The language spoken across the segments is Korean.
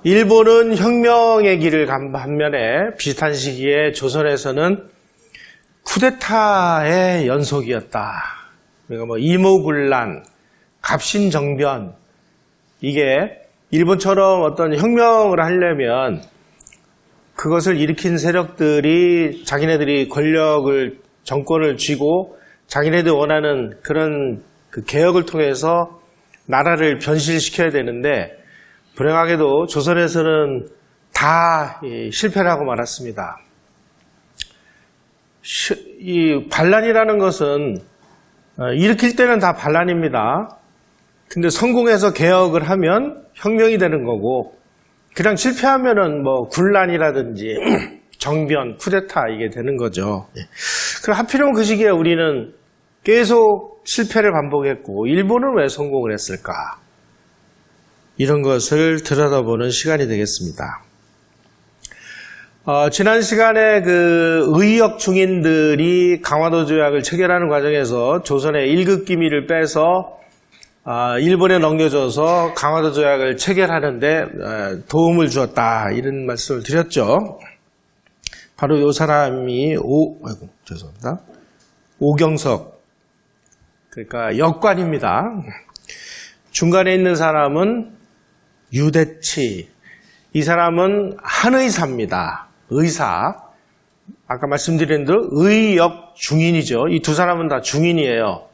일본은 혁명의 길을 간 반면에 비슷한 시기에 조선에서는 쿠데타의 연속이었다. 그러니까 뭐 이모군란, 갑신정변, 이게 일본처럼 어떤 혁명을 하려면 그것을 일으킨 세력들이 자기네들이 권력을, 정권을 쥐고 자기네들이 원하는 그런 그 개혁을 통해서 나라를 변실시켜야 되는데, 불행하게도 조선에서는 다 실패를 하고 말았습니다. 이 반란이라는 것은 일으킬 때는 다 반란입니다. 근데 성공해서 개혁을 하면 혁명이 되는 거고, 그냥 실패하면은 뭐 군란이라든지 정변, 쿠데타 이게 되는 거죠. 그럼 하필이면 그 시기에 우리는 계속 실패를 반복했고 일본은 왜 성공을 했을까? 이런 것을 들여다보는 시간이 되겠습니다. 지난 시간에 그 의역 중인들이 강화도 조약을 체결하는 과정에서 조선의 1급 기밀을 빼서 일본에 넘겨줘서 강화도 조약을 체결하는데 도움을 주었다, 이런 말씀을 드렸죠. 바로 이 사람이 죄송합니다. 오경석, 그러니까 역관입니다. 중간에 있는 사람은 유대치, 이 사람은 한의사입니다. 의사. 아까 말씀드린 대로 의역 중인이죠. 이 두 사람은 다 중인이에요.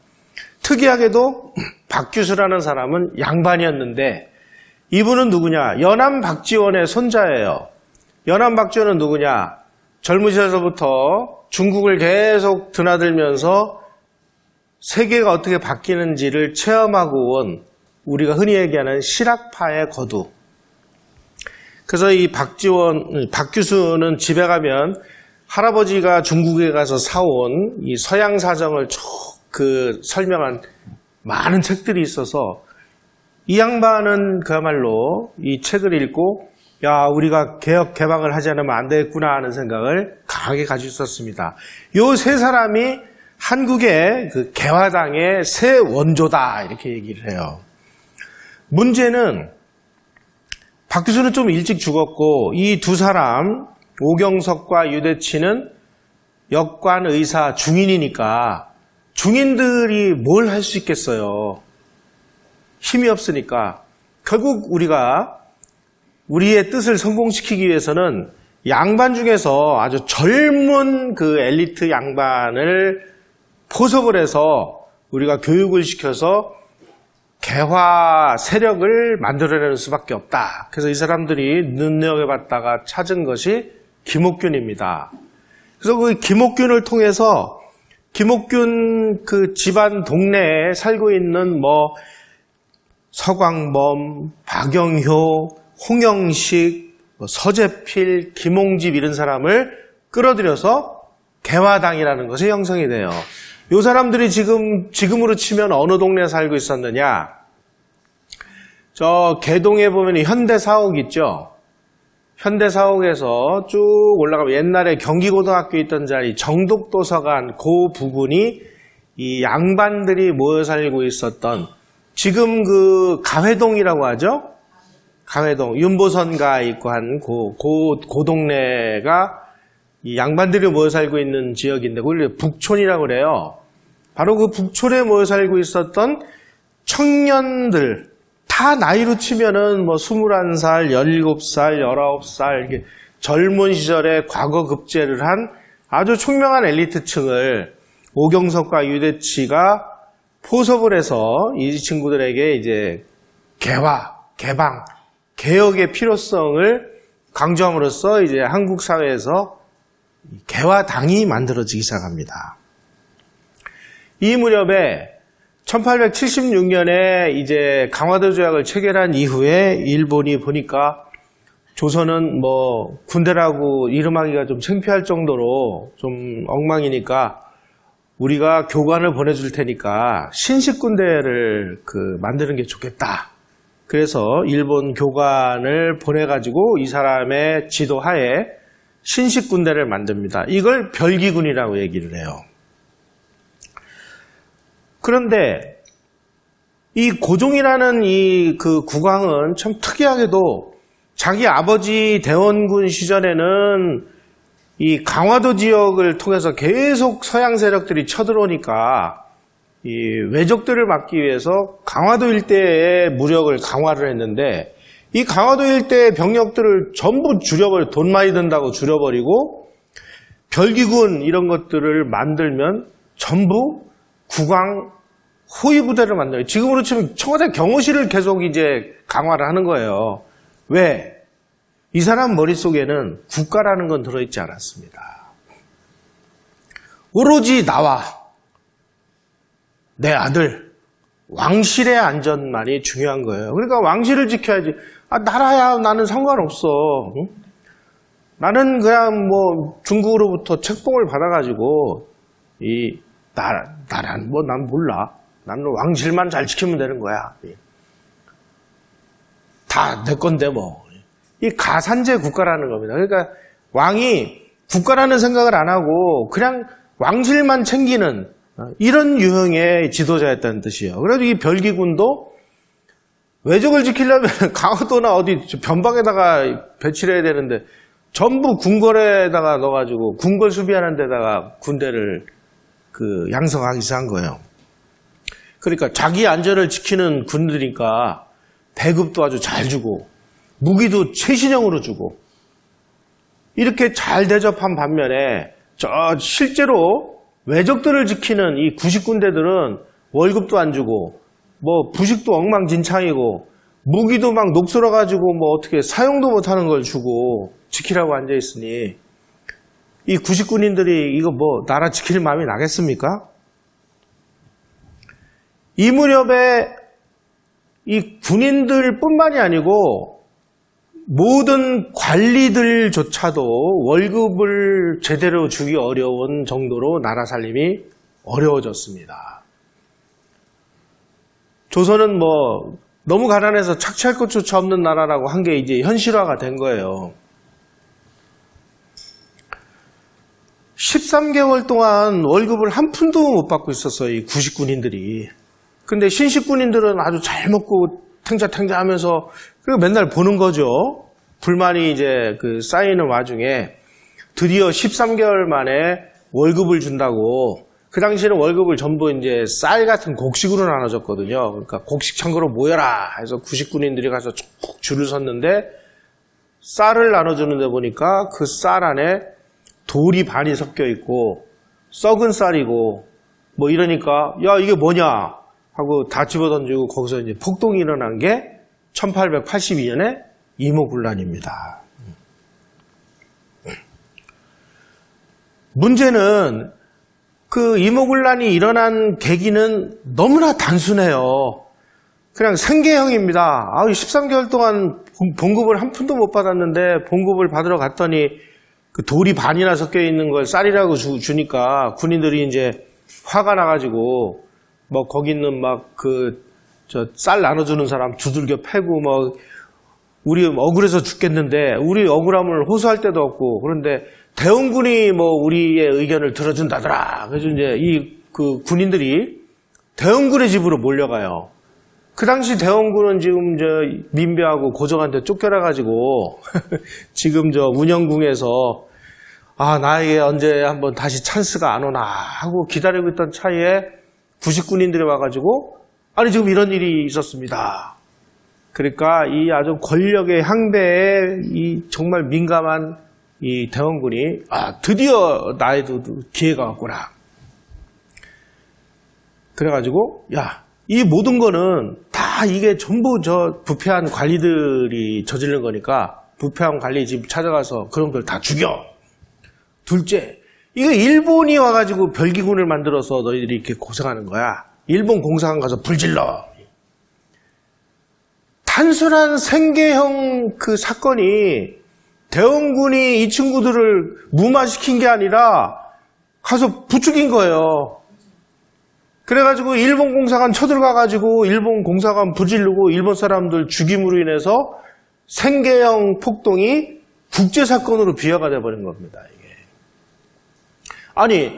특이하게도 박규수라는 사람은 양반이었는데 이분은 누구냐? 연암 박지원의 손자예요. 연암 박지원은 누구냐? 젊은 시절부터 중국을 계속 드나들면서 세계가 어떻게 바뀌는지를 체험하고 온, 우리가 흔히 얘기하는 실학파의 거두. 그래서 이 박규수는 집에 가면 할아버지가 중국에 가서 사온 이 서양 사정을 쭉 설명한 많은 책들이 있어서 이 양반은 그야말로 이 책을 읽고 야, 우리가 개혁 개방을 하지 않으면 안 되겠구나 하는 생각을 강하게 가지고 있었습니다. 요 세 사람이 한국의 그 개화당의 새 원조다, 이렇게 얘기를 해요. 문제는 박규수는 좀 일찍 죽었고 이 두 사람 오경석과 유대치는 역관 의사 중인이니까 중인들이 뭘 할 수 있겠어요. 힘이 없으니까. 결국 우리가 우리의 뜻을 성공시키기 위해서는 양반 중에서 아주 젊은 그 엘리트 양반을 포섭을 해서 우리가 교육을 시켜서 개화 세력을 만들어내는 수밖에 없다. 그래서 이 사람들이 눈여겨봤다가 찾은 것이 김옥균입니다. 그래서 그 김옥균을 통해서 김옥균 그 집안 동네에 살고 있는 뭐 서광범, 박영효, 홍영식, 서재필, 김홍집 이런 사람을 끌어들여서 개화당이라는 것이 형성이 돼요. 이 사람들이 지금으로 치면 어느 동네에 살고 있었느냐? 저 개동에 보면 현대사옥 있죠? 현대사옥에서 쭉 올라가면 옛날에 경기고등학교 있던 자리 정독도서관 그 부분이 이 양반들이 모여 살고 있었던, 지금 그 가회동이라고 하죠? 가회동, 윤보선가 있고 한 그 동네가 이 양반들이 모여 살고 있는 지역인데 그걸 북촌이라고 그래요. 바로 그 북촌에 모여 살고 있었던 청년들, 다 나이로 치면은 뭐 21살, 17살, 19살 이렇게 젊은 시절에 과거 급제를 한 아주 총명한 엘리트층을 오경석과 유대치가 포섭을 해서 이 친구들에게 이제 개화, 개방, 개혁의 필요성을 강조함으로써 이제 한국 사회에서 개화당이 만들어지기 시작합니다. 이 무렵에 1876년에 이제 강화도 조약을 체결한 이후에 일본이 보니까 조선은 뭐 군대라고 이름하기가 좀 창피할 정도로 좀 엉망이니까 우리가 교관을 보내줄 테니까 신식 군대를 만드는 게 좋겠다. 그래서 일본 교관을 보내가지고 이 사람의 지도하에 신식 군대를 만듭니다. 이걸 별기군이라고 얘기를 해요. 그런데 이 고종이라는 이 국왕은 참 특이하게도 자기 아버지 대원군 시절에는 이 강화도 지역을 통해서 계속 서양 세력들이 쳐들어오니까 이 왜적들을 막기 위해서 강화도 일대의 무력을 강화를 했는데 이 강화도 일대의 병력들을 전부 줄여버리고 돈 많이 든다고 줄여버리고 별기군 이런 것들을 만들면 전부 국왕 호위 부대를 만들어요. 지금으로 치면 청와대 경호실을 계속 이제 강화를 하는 거예요. 왜? 이 사람 머릿속에는 국가라는 건 들어있지 않았습니다. 오로지 나와 내 아들 왕실의 안전만이 중요한 거예요. 그러니까 왕실을 지켜야지. 나라야 나는 상관없어. 응? 나는 그냥 뭐 중국으로부터 책봉을 받아가지고 이 나란 뭐 난 몰라. 나는 왕실만 잘 지키면 되는 거야. 다 내 건데 뭐. 이 가산제 국가라는 겁니다. 그러니까 왕이 국가라는 생각을 안 하고 그냥 왕실만 챙기는 이런 유형의 지도자였다는 뜻이에요. 그래도 이 별기군도 왜적을 지키려면 강화도나 어디 변방에다가 배치를 해야 되는데 전부 궁궐에다가 넣어가지고 궁궐 수비하는 데다가 군대를 양성하기 시작한 거예요. 그러니까 자기 안전을 지키는 군들이니까 배급도 아주 잘 주고 무기도 최신형으로 주고 이렇게 잘 대접한 반면에 실제로 왜적들을 지키는 이 구식군대들은 월급도 안 주고 뭐 부식도 엉망진창이고 무기도 막 녹슬어가지고 뭐 어떻게 사용도 못하는 걸 주고 지키라고 앉아있으니 이 구식군인들이 이거 뭐 나라 지킬 마음이 나겠습니까? 이 무렵에 이 군인들뿐만이 아니고 모든 관리들조차도 월급을 제대로 주기 어려운 정도로 나라 살림이 어려워졌습니다. 조선은 뭐 너무 가난해서 착취할 것조차 없는 나라라고 한 게 이제 현실화가 된 거예요. 13개월 동안 월급을 한 푼도 못 받고 있었어요, 이 구식군인들이. 근데 신식군인들은 아주 잘 먹고 탱자탱자 하면서 맨날 보는 거죠. 불만이 이제 쌓이는 와중에 드디어 13개월 만에 월급을 준다고. 그 당시에는 월급을 전부 이제 쌀 같은 곡식으로 나눠줬거든요. 그러니까 곡식 창고로 모여라 해서 구식군인들이 가서 쭉 줄을 섰는데 쌀을 나눠주는데 보니까 그 쌀 안에 돌이 반이 섞여 있고 썩은 쌀이고 뭐 이러니까 야 이게 뭐냐 하고 다 집어던지고 거기서 이제 폭동이 일어난 게 1882년에 이모군란입니다. 문제는 그 이모군란이 일어난 계기는 너무나 단순해요. 그냥 생계형입니다. 13개월 동안 봉급을 한 푼도 못 받았는데 봉급을 받으러 갔더니 그 돌이 반이나 섞여 있는 걸 쌀이라고 주니까 군인들이 이제 화가 나가지고 뭐 거기 있는 막 쌀 나눠주는 사람 두들겨 패고 뭐 우리 억울해서 죽겠는데 우리 억울함을 호소할 데도 없고 그런데 대원군이 뭐 우리의 의견을 들어준다더라. 그래서 이제 군인들이 대원군의 집으로 몰려가요. 그 당시 대원군은 지금 민배하고 고종한테 쫓겨나가지고 지금 운영궁에서 나에게 언제 한번 다시 찬스가 안 오나 하고 기다리고 있던 차에 구식군인들이 와가지고 아니 지금 이런 일이 있었습니다. 그러니까 이 아주 권력의 향배에 이 정말 민감한 이 대원군이 드디어 나에도 기회가 왔구나. 그래가지고 이 모든 거는 다 이게 전부 부패한 관리들이 저지른 거니까 부패한 관리 집 찾아가서 그런 걸 다 죽여. 둘째, 이거 일본이 와가지고 별기군을 만들어서 너희들이 이렇게 고생하는 거야. 일본 공사관 가서 불질러. 단순한 생계형 그 사건이 대원군이 이 친구들을 무마시킨 게 아니라 가서 부추긴 거예요. 그래가지고 일본 공사관 쳐들어가가지고 일본 공사관 부질르고 일본 사람들 죽임으로 인해서 생계형 폭동이 국제사건으로 비화가 돼버린 겁니다. 이게. 아니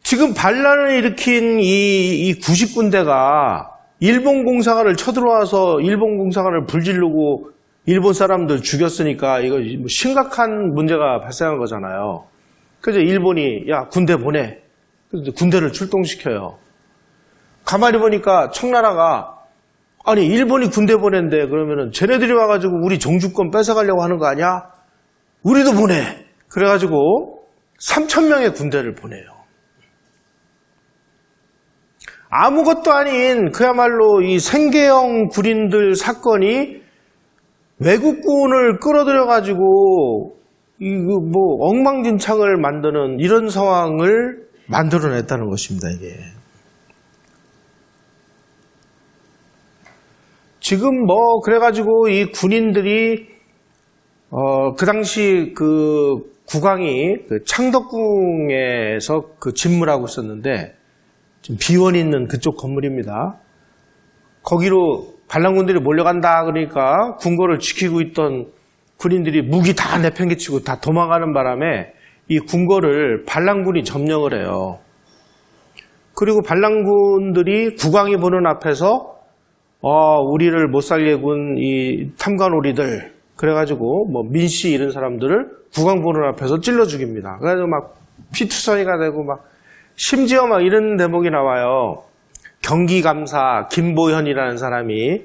지금 반란을 일으킨 이 구식군대가 일본 공사관을 쳐들어와서 일본 공사관을 불지르고 일본 사람들 죽였으니까 이거 심각한 문제가 발생한 거잖아요. 그래서 일본이 야 군대 보내. 그래서 군대를 출동시켜요. 가만히 보니까 청나라가 아니 일본이 군대 보낸대. 그러면은 쟤네들이 와가지고 우리 정주권 뺏어가려고 하는 거 아니야? 우리도 보내. 그래가지고 3,000명의 군대를 보내요. 아무것도 아닌 그야말로 이 생계형 군인들 사건이 외국군을 끌어들여가지고 엉망진창을 만드는 이런 상황을 만들어냈다는 것입니다. 이게 지금 그래가지고 이 군인들이 그 당시 그 국왕이 그 창덕궁에서 그 집무하고 있었는데 지금 비원 있는 그쪽 건물입니다. 거기로 반란군들이 몰려간다 그러니까 궁궐을 지키고 있던 군인들이 무기 다 내팽개치고 다 도망가는 바람에 이 궁궐을 반란군이 점령을 해요. 그리고 반란군들이 국왕이 보는 앞에서 우리를 못 살게 군 이 탐관오리들 그래가지고 민씨 이런 사람들을 국왕 보는 앞에서 찔러 죽입니다. 그래서 막 피투성이가 되고 막 심지어 막 이런 대목이 나와요. 경기감사 김보현이라는 사람이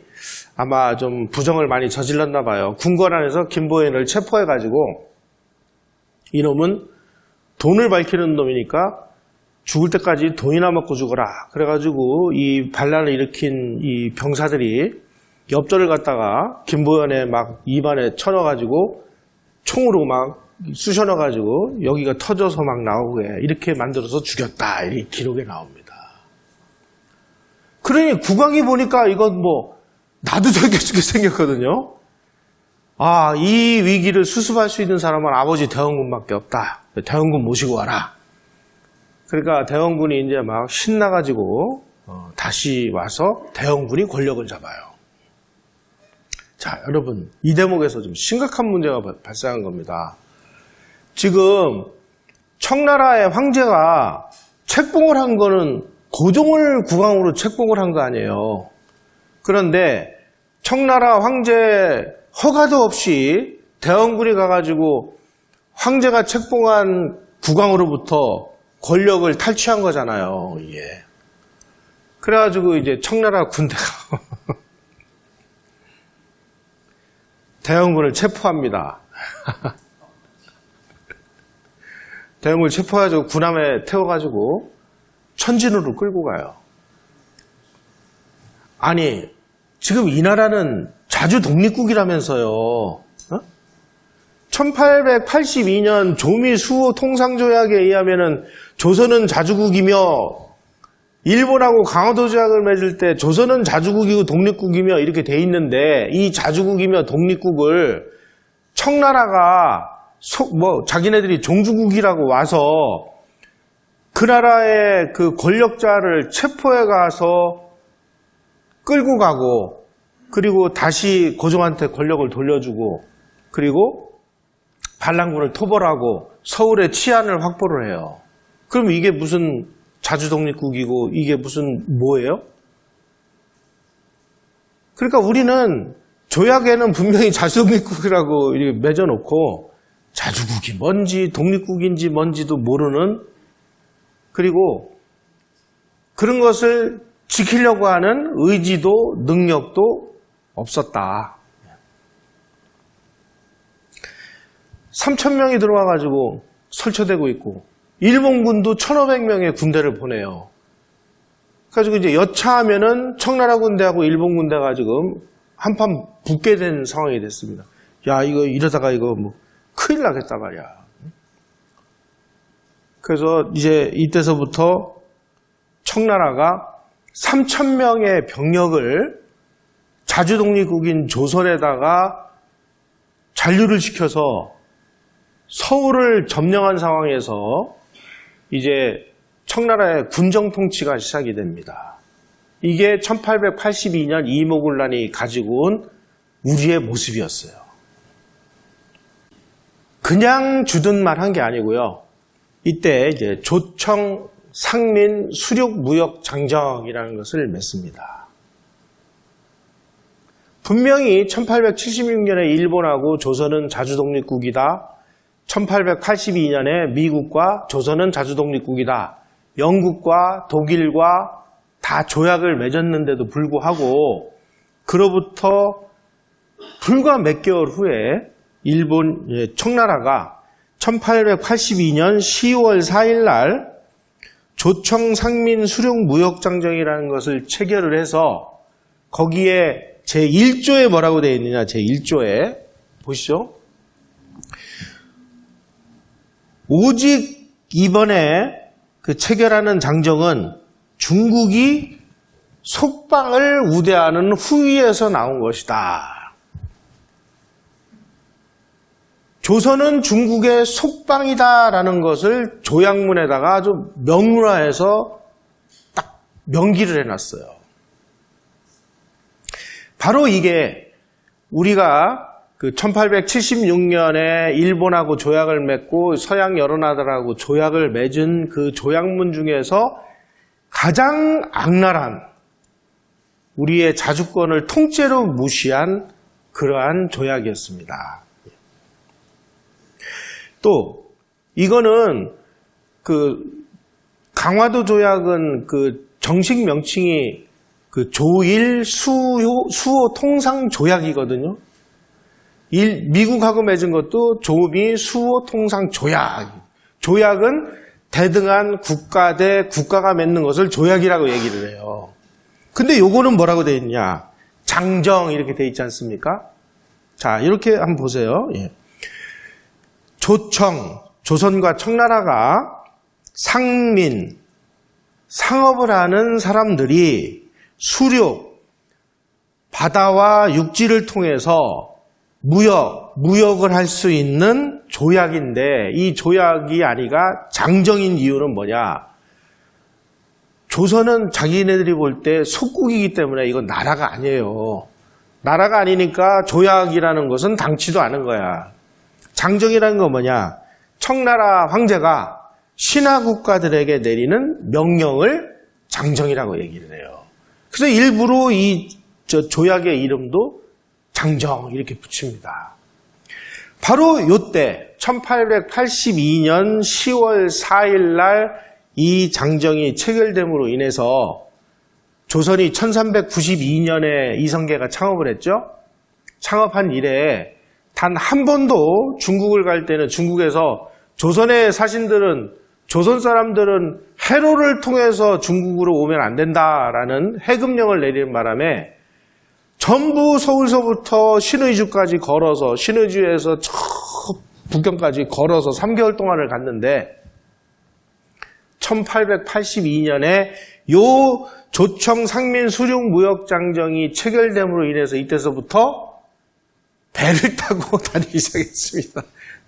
아마 좀 부정을 많이 저질렀나 봐요. 궁궐 안에서 김보현을 체포해가지고 이놈은 돈을 밝히는 놈이니까 죽을 때까지 돈이나 먹고 죽어라. 그래가지고 이 반란을 일으킨 이 병사들이 엽전을 갖다가 김보현의 막 입안에 쳐넣어가지고 총으로 막 쑤셔넣어가지고 여기가 터져서 막 나오게 이렇게 만들어서 죽였다. 이 기록에 나옵니다. 그러니 국왕이 보니까 이건 나도 저렇게 죽게 생겼거든요. 이 위기를 수습할 수 있는 사람은 아버지 대원군밖에 없다. 대원군 모시고 와라. 그러니까 대원군이 이제 막 신나가지고 다시 와서 대원군이 권력을 잡아요. 자, 여러분 이 대목에서 좀 심각한 문제가 발생한 겁니다. 지금 청나라의 황제가 책봉을 한 거는 고종을 국왕으로 책봉을 한 거 아니에요. 그런데 청나라 황제 허가도 없이 대원군이 가가지고 황제가 책봉한 국왕으로부터 권력을 탈취한 거잖아요. 이게. 그래가지고 이제 청나라 군대가 대원군을 체포합니다. 대원군을 체포해가지고 군함에 태워가지고 천진으로 끌고 가요. 아니 지금 이 나라는 자주 독립국이라면서요. 1882년 조미 수호 통상조약에 의하면은 조선은 자주국이며 일본하고 강화도 조약을 맺을 때 조선은 자주국이고 독립국이며 이렇게 돼 있는데 이 자주국이며 독립국을 청나라가 자기네들이 종주국이라고 와서 그 나라의 그 권력자를 체포해 가서 끌고 가고 그리고 다시 고종한테 권력을 돌려주고 그리고 반란군을 토벌하고 서울의 치안을 확보를 해요. 그럼 이게 무슨 자주독립국이고 이게 무슨 뭐예요? 그러니까 우리는 조약에는 분명히 자주독립국이라고 이렇게 맺어놓고 자주국이 뭔지 독립국인지 뭔지도 모르는 그리고 그런 것을 지키려고 하는 의지도 능력도 없었다. 3,000명이 들어와가지고 설쳐되고 있고 일본군도 1,500명의 군대를 보내요. 그래가지고 이제 여차하면은 청나라 군대하고 일본 군대가 지금 한판 붙게 된 상황이 됐습니다. 야 이거 이러다가 이거 큰일 나겠다 말이야. 그래서 이제 이때서부터 청나라가 3,000명의 병력을 자주독립국인 조선에다가 잔류를 시켜서 서울을 점령한 상황에서 이제 청나라의 군정 통치가 시작이 됩니다. 이게 1882년 이모군란이 가지고 온 우리의 모습이었어요. 그냥 주둔만 한 게 아니고요. 이때 이제 조청 상민 수륙 무역 장정이라는 것을 맺습니다. 분명히 1876년에 일본하고 조선은 자주독립국이다. 1882년에 미국과 조선은 자주독립국이다. 영국과 독일과 다 조약을 맺었는데도 불구하고 그로부터 불과 몇 개월 후에 일본 청나라가 1882년 10월 4일 날 조청상민 수령무역장정이라는 것을 체결을 해서 거기에 제1조에 뭐라고 되어 있느냐, 제1조에 보시죠. 오직 이번에 그 체결하는 장정은 중국이 속방을 우대하는 후위에서 나온 것이다. 조선은 중국의 속방이다라는 것을 조약문에다가 아주 명문화해서 딱 명기를 해놨어요. 바로 이게 우리가 그 1876년에 일본하고 조약을 맺고 서양 여러 나라하고 조약을 맺은 그 조약문 중에서 가장 악랄한 우리의 자주권을 통째로 무시한 그러한 조약이었습니다. 또 이거는 그 강화도 조약은 그 정식 명칭이 그 조일 수호 통상 조약이거든요. 미국하고 맺은 것도 조미 수호 통상 조약. 조약은 대등한 국가 대 국가가 맺는 것을 조약이라고 얘기를 해요. 근데 요거는 뭐라고 되어 있냐? 장정 이렇게 되어 있지 않습니까? 자, 이렇게 한번 보세요. 예. 조선과 청나라가 상민, 상업을 하는 사람들이 수료, 바다와 육지를 통해서 무역을 할 수 있는 조약인데 이 조약이 아니라 장정인 이유는 뭐냐? 조선은 자기네들이 볼 때 속국이기 때문에 이건 나라가 아니에요. 나라가 아니니까 조약이라는 것은 당치도 않은 거야. 장정이라는 건 뭐냐? 청나라 황제가 신하 국가들에게 내리는 명령을 장정이라고 얘기를 해요. 그래서 일부러 이 조약의 이름도 장정 이렇게 붙입니다. 바로 이때 1882년 10월 4일 날 이 장정이 체결됨으로 인해서 조선이 1392년에 이성계가 창업을 했죠. 창업한 이래 단 한 번도 중국을 갈 때는 중국에서 조선의 사신들은 조선 사람들은 해로를 통해서 중국으로 오면 안 된다라는 해금령을 내리는 바람에 전부 서울서부터 신의주까지 걸어서 신의주에서 저 북경까지 걸어서 3개월 동안을 갔는데 1882년에 요 조청 상민 수륙 무역 장정이 체결됨으로 인해서 이때서부터 배를 타고 다니기 시작했습니다.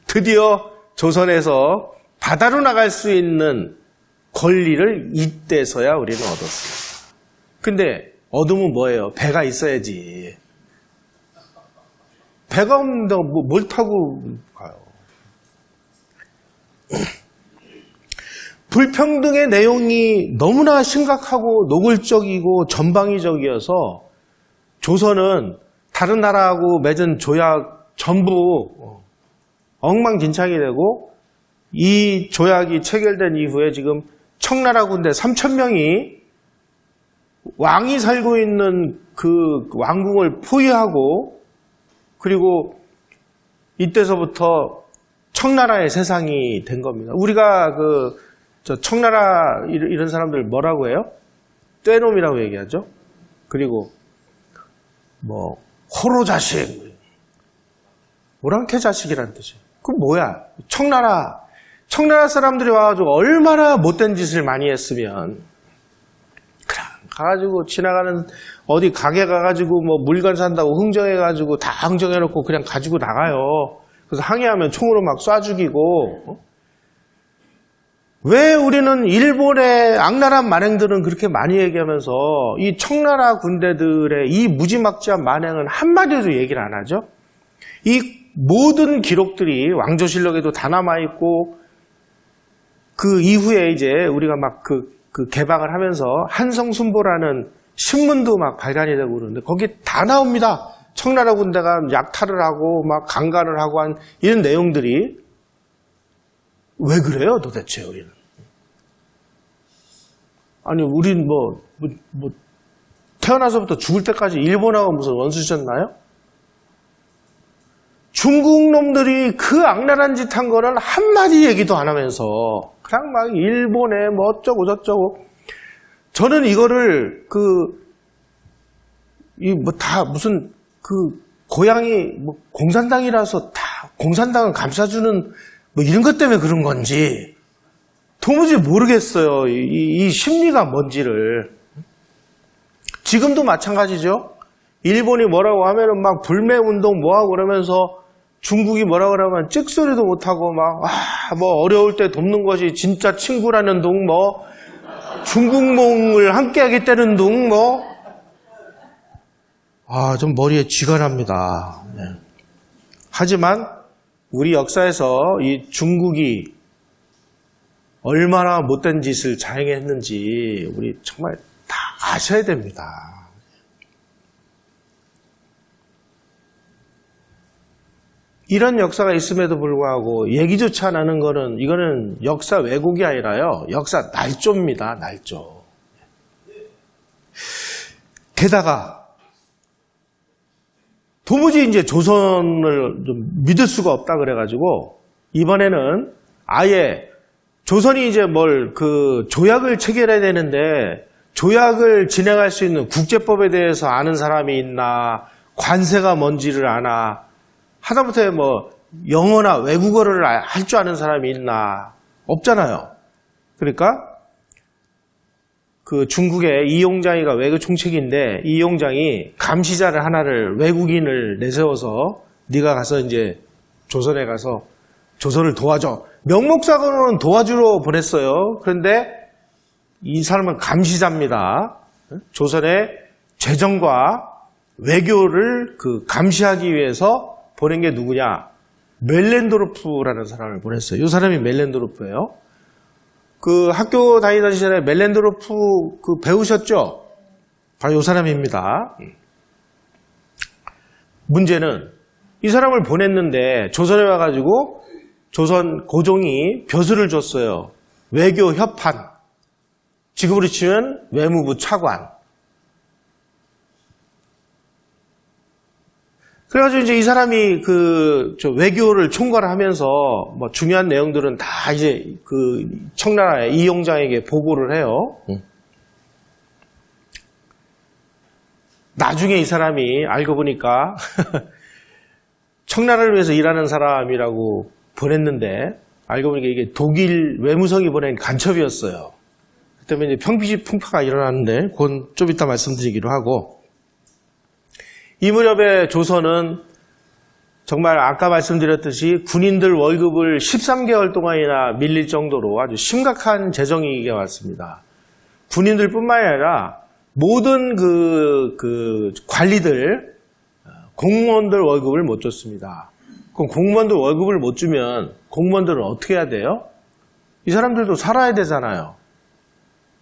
드디어 조선에서 바다로 나갈 수 있는 권리를 이때서야 우리는 얻었습니다. 근데 얻으면 뭐예요? 배가 있어야지. 배가 없는데 뭘 타고 가요? 불평등의 내용이 너무나 심각하고 노골적이고 전방위적이어서 조선은 다른 나라하고 맺은 조약 전부 엉망진창이 되고 이 조약이 체결된 이후에 지금 청나라 군대 3,000명이 왕이 살고 있는 그 왕궁을 포위하고 그리고 이때서부터 청나라의 세상이 된 겁니다. 우리가 청나라 이런 사람들 뭐라고 해요? 떼놈이라고 얘기하죠. 그리고 호로 자식, 오랑캐 자식이라는 뜻이에요. 그건 뭐야? 청나라 사람들이 와가지고 얼마나 못된 짓을 많이 했으면 가가지고 지나가는 어디 가게 가가지고 물건 산다고 흥정해가지고 다 흥정해놓고 그냥 가지고 나가요. 그래서 항의하면 총으로 막 쏴 죽이고. 왜 우리는 일본의 악랄한 만행들은 그렇게 많이 얘기하면서 이 청나라 군대들의 이 무지막지한 만행은 한마디도 얘기를 안 하죠? 이 모든 기록들이 왕조실록에도 다 남아있고 그 이후에 이제 우리가 막 그 개방을 하면서 한성순보라는 신문도 막 발간이 되고 그러는데 거기 다 나옵니다. 청나라 군대가 약탈을 하고 막 강간을 하고 한 이런 내용들이 왜 그래요 도대체 우리는? 아니 우린 뭐 태어나서부터 죽을 때까지 일본하고 무슨 원수셨나요? 중국 놈들이 그 악랄한 짓 한 거는 한마디 얘기도 안 하면서 그냥 막 일본에 뭐 어쩌고 저쩌고. 저는 이거를 다 무슨 고향이 뭐 공산당이라서 다 공산당은 감싸주는 뭐 이런 것 때문에 그런 건지 도무지 모르겠어요. 이 심리가 뭔지를. 지금도 마찬가지죠. 일본이 뭐라고 하면은 막 불매운동 뭐하고 그러면서 중국이 뭐라고 그러면 찍소리도 못하고 뭐 어려울 때 돕는 것이 진짜 친구라는 둥 중국몽을 함께 하겠다는 둥 좀 머리에 쥐가 납니다. 네. 하지만 우리 역사에서 이 중국이 얼마나 못된 짓을 자행했는지 우리 정말 다 아셔야 됩니다. 이런 역사가 있음에도 불구하고 얘기조차 안 하는 거는 이거는 역사 왜곡이 아니라요. 역사 날조입니다. 날조. 게다가 도무지 이제 조선을 좀 믿을 수가 없다 그래가지고 이번에는 아예 조선이 이제 조약을 체결해야 되는데 조약을 진행할 수 있는 국제법에 대해서 아는 사람이 있나, 관세가 뭔지를 아나, 하다못해 영어나 외국어를 할 줄 아는 사람이 있나, 없잖아요. 그러니까 중국의 이용장이가 외교 총책인데 이용장이 감시자를 하나를 외국인을 내세워서 네가 가서 이제 조선에 가서 조선을 도와줘. 명목상으로는 도와주러 보냈어요. 그런데 이 사람은 감시자입니다. 조선의 재정과 외교를 감시하기 위해서 보낸 게 누구냐? 멜렌도르프라는 사람을 보냈어요. 이 사람이 멜렌도르프예요. 학교 다니던 시절에 멜렌도르프 배우셨죠? 바로 이 사람입니다. 문제는 이 사람을 보냈는데 조선에 와가지고 조선 고종이 벼슬을 줬어요. 외교 협판. 지금으로 치면 외무부 차관. 그래가지고 이제 이 사람이 외교를 총괄을 하면서 중요한 내용들은 다 이제 청나라의 이용장에게 보고를 해요. 나중에 이 사람이 알고 보니까 청나라를 위해서 일하는 사람이라고 보냈는데 알고 보니까 이게 독일 외무성이 보낸 간첩이었어요. 그 때문에 이제 평피지풍파가 일어났는데 그건 좀 이따 말씀드리기로 하고, 이 무렵에 조선은 정말 아까 말씀드렸듯이 군인들 월급을 13개월 동안이나 밀릴 정도로 아주 심각한 재정위기가 왔습니다. 군인들뿐만 아니라 모든 관리들, 공무원들 월급을 못 줬습니다. 그럼 공무원들 월급을 못 주면 공무원들은 어떻게 해야 돼요? 이 사람들도 살아야 되잖아요.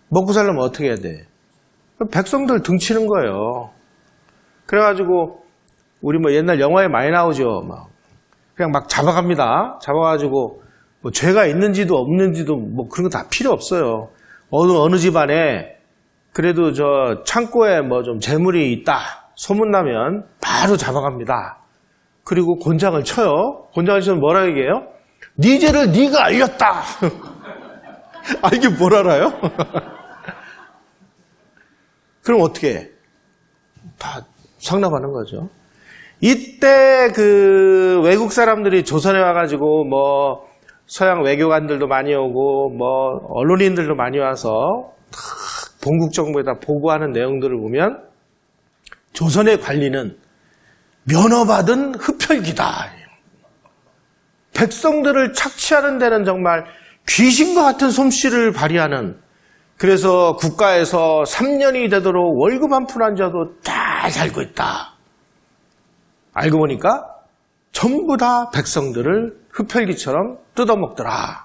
먹고 살려면 어떻게 해야 돼? 백성들 등치는 거예요. 그래가지고 우리 옛날 영화에 많이 나오죠. 그냥 잡아갑니다. 잡아가지고 죄가 있는지도 없는지도 그런 거 다 필요 없어요. 어느 집안에 그래도 창고에 좀 재물이 있다 소문나면 바로 잡아갑니다. 그리고 곤장을 쳐요. 곤장을 치면 뭐라 얘기해요? 네 죄를 네가 알렸다. 이게 뭘 알아요? 그럼 어떻게 해? 다 상납하는 거죠. 이때 외국 사람들이 조선에 와가지고 서양 외교관들도 많이 오고 언론인들도 많이 와서 본국 정부에다 보고하는 내용들을 보면 조선의 관리는 면허받은 흡혈귀다. 백성들을 착취하는 데는 정말 귀신과 같은 솜씨를 발휘하는, 그래서 국가에서 3년이 되도록 월급 한 푼 안 줘도 잘 살고 있다. 알고 보니까 전부 다 백성들을 흡혈귀처럼 뜯어먹더라.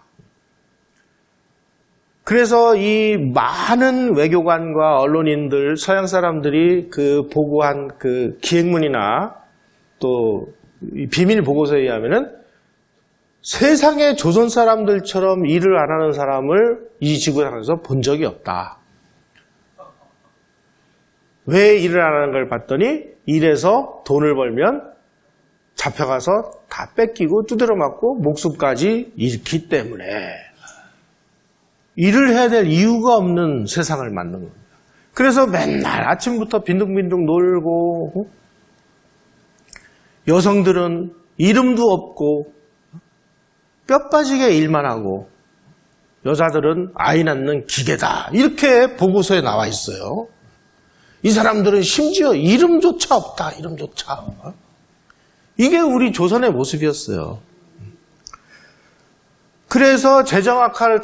그래서 이 많은 외교관과 언론인들, 서양 사람들이 보고한 기획문이나 또 비밀 보고서에 의하면은 세상의 조선 사람들처럼 일을 안 하는 사람을 이 지구상에서 본 적이 없다. 왜 일을 안 하는 걸 봤더니 일해서 돈을 벌면 잡혀가서 다 뺏기고 두드려 맞고 목숨까지 잃기 때문에 일을 해야 될 이유가 없는 세상을 만든 겁니다. 그래서 맨날 아침부터 빈둥빈둥 놀고 여성들은 이름도 없고 뼈 빠지게 일만 하고 여자들은 아이 낳는 기계다. 이렇게 보고서에 나와 있어요. 이 사람들은 심지어 이름조차 없다. 이름조차. 이게 우리 조선의 모습이었어요. 그래서 재정악화를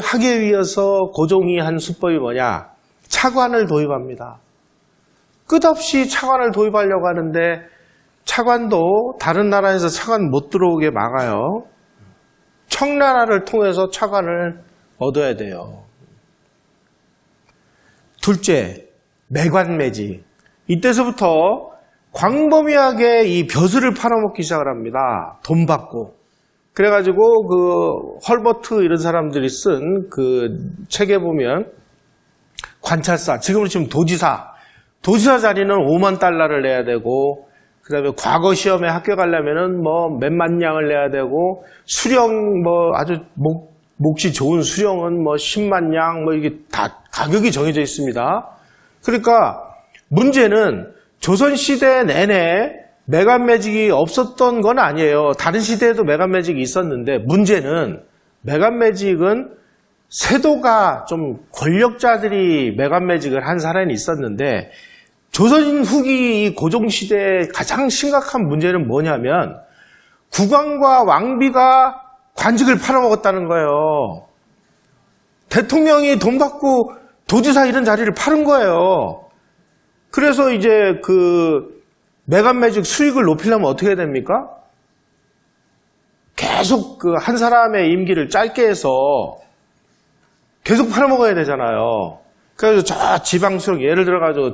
하기 위해서 고종이 한 수법이 뭐냐? 차관을 도입합니다. 끝없이 차관을 도입하려고 하는데 차관도 다른 나라에서 차관 못 들어오게 막아요. 청나라를 통해서 차관을 얻어야 돼요. 둘째, 매관매직. 이때서부터 광범위하게 이 벼슬을 팔아먹기 시작을 합니다. 돈 받고. 그래가지고 그 헐버트 이런 사람들이 쓴 그 책에 보면 관찰사, 지금으로 치면 도지사 자리는 5만 달러를 내야 되고, 그 다음에 과거 시험에 합격하려면은 뭐 몇만 냥을 내야 되고, 수령 뭐 아주 몫이 좋은 수령은 뭐 10만 냥, 뭐 이게 다 가격이 정해져 있습니다. 그러니까 문제는 조선시대 내내 매관매직이 없었던 건 아니에요. 다른 시대에도 매관매직이 있었는데 문제는 매관매직은 세도가 좀 권력자들이 매관매직을 한 사람이 있었는데 조선 후기 고종시대의 가장 심각한 문제는 뭐냐면 국왕과 왕비가 관직을 팔아먹었다는 거예요. 대통령이 돈 받고 도지사 이런 자리를 파는 거예요. 그래서 이제 그 매관매직 수익을 높이려면 어떻게 됩니까? 계속 그 한 사람의 임기를 짧게 해서 계속 팔아먹어야 되잖아요. 그래서 저 지방수령 예를 들어가지고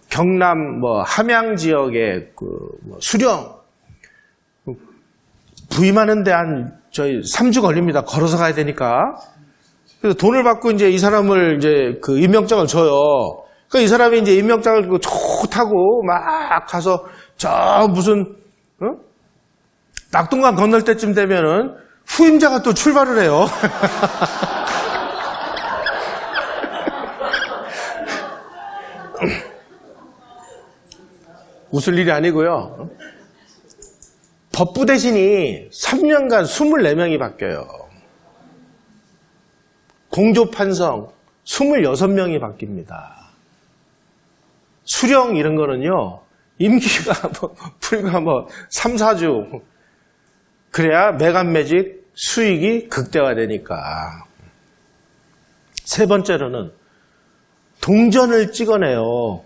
경남 함양 지역의 뭐 수령 부임하는데 한 3주 걸립니다. 걸어서 가야 되니까. 그래서 돈을 받고 이제 이 사람을 이제 그 임명장을 줘요. 그러니까 이 사람이 이제 임명장을 타고 막 가서 무슨 낙동강 건널 때쯤 되면은 후임자가 또 출발을 해요. 웃을 일이 아니고요. 법부 대신이 3년간 24명이 바뀌어요. 공조판성 26명이 바뀝니다. 수령 이런 거는요, 임기가 불과 3, 4주. 그래야 매관매직 수익이 극대화되니까. 세 번째로는 동전을 찍어내요.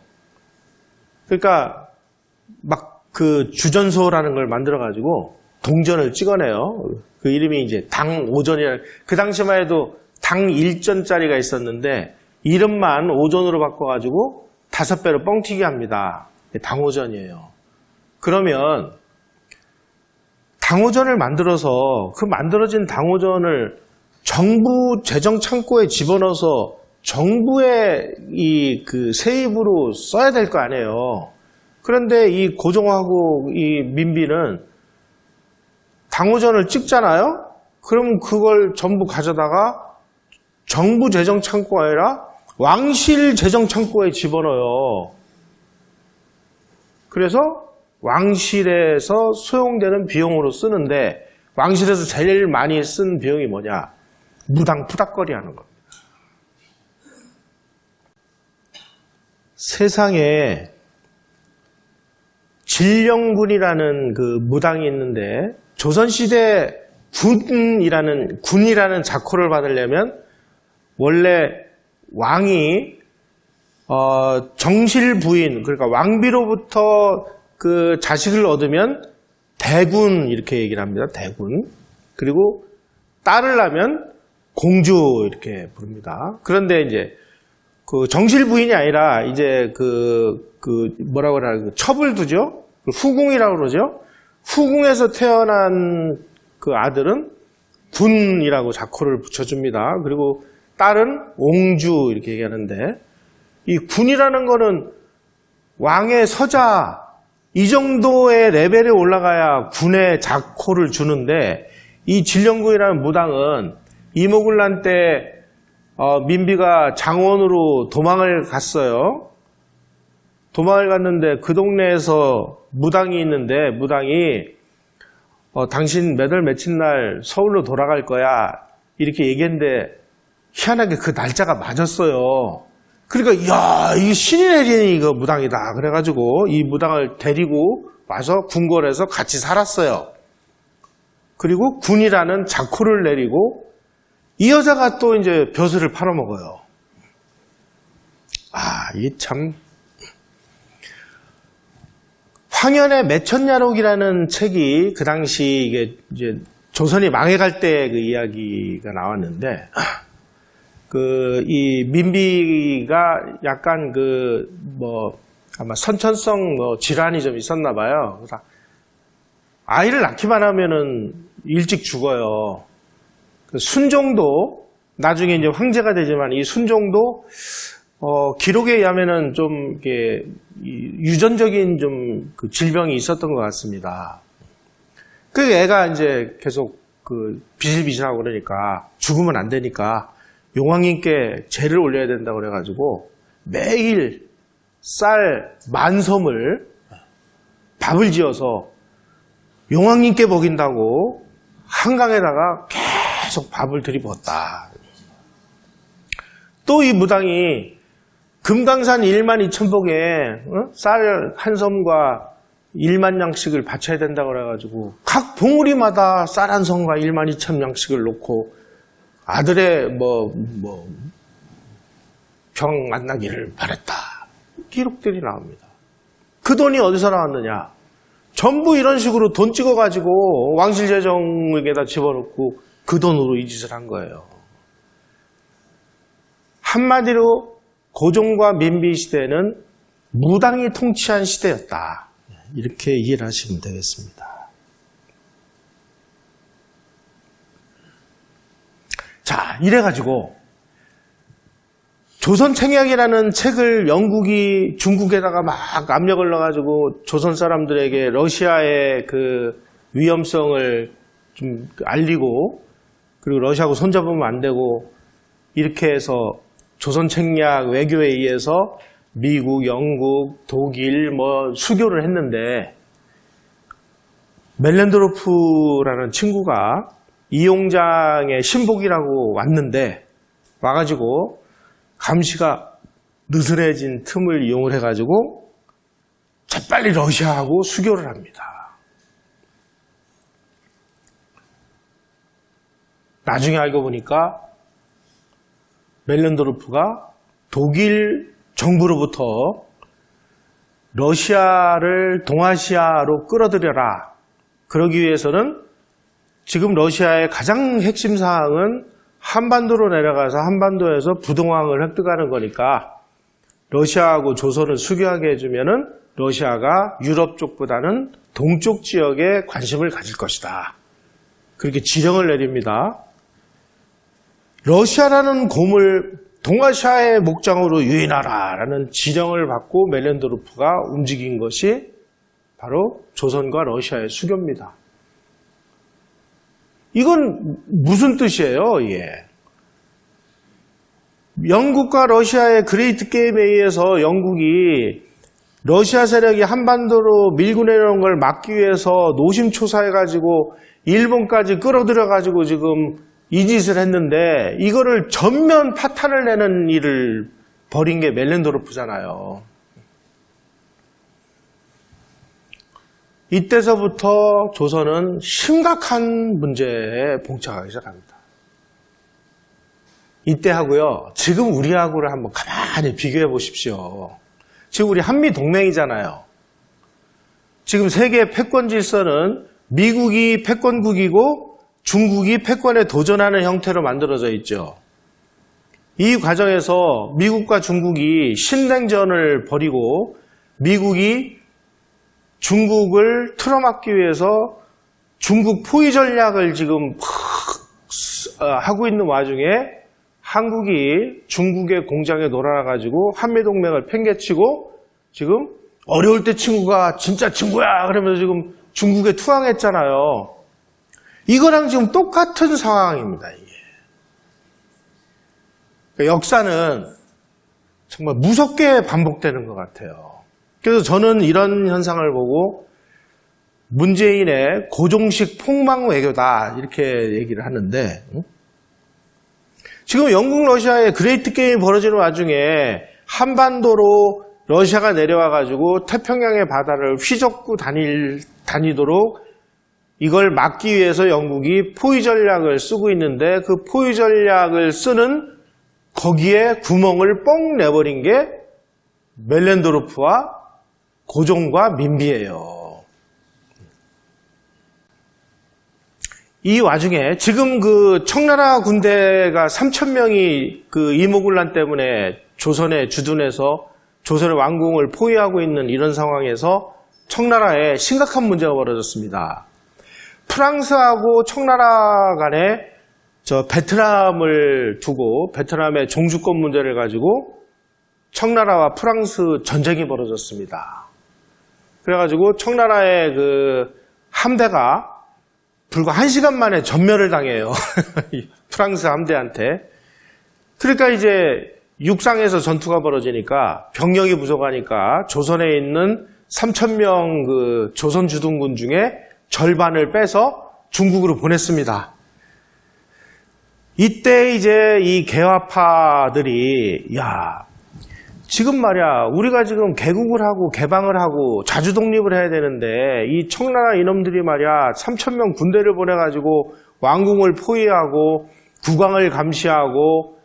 그러니까 막 그 주전소라는 걸 만들어가지고 동전을 찍어내요. 그 이름이 이제 당오전이라는, 그 당시만 해도 당 1전짜리가 있었는데 이름만 오전으로 바꿔가지고 5배로 뻥튀기 합니다. 당오전이에요. 그러면 당오전을 만들어서 그 만들어진 당오전을 정부 재정 창고에 집어넣어서 정부의 이 그 세입으로 써야 될 거 아니에요. 그런데 이 고종하고 이 민비는 당오전을 찍잖아요? 그럼 그걸 전부 가져다가 정부 재정 창고가 아니라 왕실 재정 창고에 집어넣어요. 그래서 왕실에서 소용되는 비용으로 쓰는데 왕실에서 제일 많이 쓴 비용이 뭐냐? 무당푸닥거리 하는 겁니다. 세상에 진령군이라는 그 무당이 있는데 조선시대 군이라는 자코를 받으려면 원래 왕이 정실 부인, 그러니까 왕비로부터 그 자식을 얻으면 대군 이렇게 얘기를 합니다. 대군. 그리고 딸을 낳으면 공주 이렇게 부릅니다. 그런데 이제 그 정실 부인이 아니라 이제 뭐라고 그러나 첩을두죠. 후궁이라고 그러죠. 후궁에서 태어난 그 아들은 군이라고 자코를 붙여줍니다. 그리고 딸은 옹주 이렇게 얘기하는데, 이 군이라는 거는 왕의 서자 이 정도의 레벨에 올라가야 군의 자코를 주는데, 이 진령군이라는 무당은 이모군란 때 민비가 장원으로 도망을 갔어요. 도망을 갔는데 그 동네에서 무당이 있는데, 무당이 당신 몇 월 며칠 날 서울로 돌아갈 거야 이렇게 얘기했는데, 희한하게 그 날짜가 맞았어요. 그러니까 야, 이게 신이 내리는 이거 무당이다 그래가지고 이 무당을 데리고 와서 궁궐에서 같이 살았어요. 그리고 군이라는 자코를 내리고, 이 여자가 또 이제 벼슬을 팔아먹어요. 이게 참. 황현의 매천야록이라는 책이 그 당시 이게 이제 조선이 망해갈 때 그 이야기가 나왔는데, 이 민비가 약간 아마 선천성 질환이 좀 있었나 봐요. 그래서 아이를 낳기만 하면은 일찍 죽어요. 순종도 나중에 이제 황제가 되지만, 이 순종도 기록에 의하면은 좀 이게 유전적인 좀 그 질병이 있었던 것 같습니다. 그 애가 이제 계속 비실비실하고 그러니까 죽으면 안 되니까 용왕님께 제를 올려야 된다고 그래가지고 매일 쌀 10,000섬을 밥을 지어서 용왕님께 먹인다고 한강에다가 계속 밥을 들이부었다. 또 이 무당이 금강산 12,000폭에 쌀 한 섬과 10,000냥씩을 바쳐야 된다고 그래가지고 각 봉우리마다 쌀 한 섬과 12,000냥씩을 놓고 아들의 병 안 나기를 바랬다. 기록들이 나옵니다. 그 돈이 어디서 나왔느냐? 전부 이런 식으로 돈 찍어가지고 왕실재정에다 집어넣고 그 돈으로 이 짓을 한 거예요. 한마디로 고종과 민비 시대는 무당이 통치한 시대였다. 이렇게 이해를 하시면 되겠습니다. 자, 이래가지고 조선책략이라는 책을 영국이 중국에다가 막 압력을 넣어가지고 조선 사람들에게 러시아의 그 위험성을 좀 알리고, 그리고 러시아하고 손잡으면 안 되고, 이렇게 해서 조선책략 외교에 의해서 미국, 영국, 독일 수교를 했는데, 멜렌드로프라는 친구가 이용장의 신복이라고 왔는데, 와가지고 감시가 느슨해진 틈을 이용을 해가지고 재빨리 러시아하고 수교를 합니다. 나중에 알고 보니까 멜렌도르프가 독일 정부로부터 러시아를 동아시아로 끌어들여라. 그러기 위해서는 지금 러시아의 가장 핵심 사항은 한반도로 내려가서 한반도에서 부동항을 획득하는 거니까 러시아하고 조선을 수교하게 해주면은 러시아가 유럽 쪽보다는 동쪽 지역에 관심을 가질 것이다. 그렇게 지령을 내립니다. 러시아라는 곰을 동아시아의 목장으로 유인하라라는 지령을 받고 멜렌도르프가 움직인 것이 바로 조선과 러시아의 수교입니다. 이건 무슨 뜻이에요? 영국과 러시아의 그레이트 게임에 의해서 영국이 러시아 세력이 한반도로 밀고 내려오는 걸 막기 위해서 노심초사해가지고 일본까지 끌어들여가지고 지금 이 짓을 했는데, 이거를 전면 파탄을 내는 일을 벌인 게 멜렌도르프잖아요. 이때서부터 조선은 심각한 문제에 봉착하기 시작합니다. 이때하고요, 지금 우리하고를 한번 가만히 비교해 보십시오. 지금 우리 한미동맹이잖아요. 지금 세계 패권 질서는 미국이 패권국이고 중국이 패권에 도전하는 형태로 만들어져 있죠. 이 과정에서 미국과 중국이 신냉전을 벌이고 미국이 중국을 틀어막기 위해서 중국 포위 전략을 지금 하고 있는 와중에 한국이 중국의 공장에 놀아나가지고 한미동맹을 팽개치고 지금 어려울 때 친구가 진짜 친구야 그러면서 지금 중국에 투항했잖아요. 이거랑 지금 똑같은 상황입니다. 이게. 그러니까 역사는 정말 무섭게 반복되는 것 같아요. 그래서 저는 이런 현상을 보고 문재인의 고종식 폭망 외교다 이렇게 얘기를 하는데, 지금 영국 러시아의 그레이트 게임이 벌어지는 와중에 한반도로 러시아가 내려와가지고 태평양의 바다를 휘젓고 다니도록 이걸 막기 위해서 영국이 포위 전략을 쓰고 있는데, 그 포위 전략을 쓰는 거기에 구멍을 뻥 내버린 게 멜렌도르프와 고종과 민비예요. 이 와중에 지금 그 청나라 군대가 3,000명이 그 이모군란 때문에 조선에 주둔해서 조선의 왕궁을 포위하고 있는 이런 상황에서 청나라에 심각한 문제가 벌어졌습니다. 프랑스하고 청나라 간에 베트남을 두고 베트남의 종주권 문제를 가지고 청나라와 프랑스 전쟁이 벌어졌습니다. 그래가지고 청나라의 그 함대가 불과 1시간 만에 전멸을 당해요. 프랑스 함대한테. 그러니까 이제 육상에서 전투가 벌어지니까 병력이 부족하니까 조선에 있는 3,000명 그 조선 주둔군 중에 절반을 빼서 중국으로 보냈습니다. 이때 이제 이 개화파들이 지금 말이야 우리가 지금 개국을 하고 개방을 하고 자주 독립을 해야 되는데 이 청나라 이놈들이 말이야 3,000명 군대를 보내가지고 왕궁을 포위하고 국왕을 감시하고